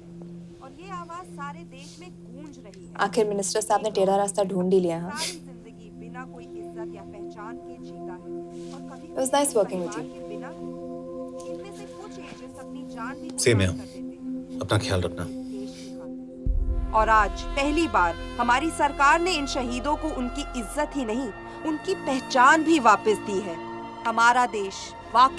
और ये आवाज सारे देश में गूंज रही है। आखिर मिनिस्टर साहब ने टेढ़ा रास्ता ढूंढ ही लिया। हाँ, सारी जिंदगी बिना कोई इज्जत या पहचान के जीता है और कभी It was nice working with you. बिना इनमें से कुछ एजेंट्स अपनी जान भी सेम है। कुर्बान कर देते हैं। अपना ख्याल रखना। और आज पहली बार हमारी सरकार ने इन शहीदों को उनकी इज्जत ही नहीं, उनकी पहचान भी वापस दी है। हमारा देश वाकई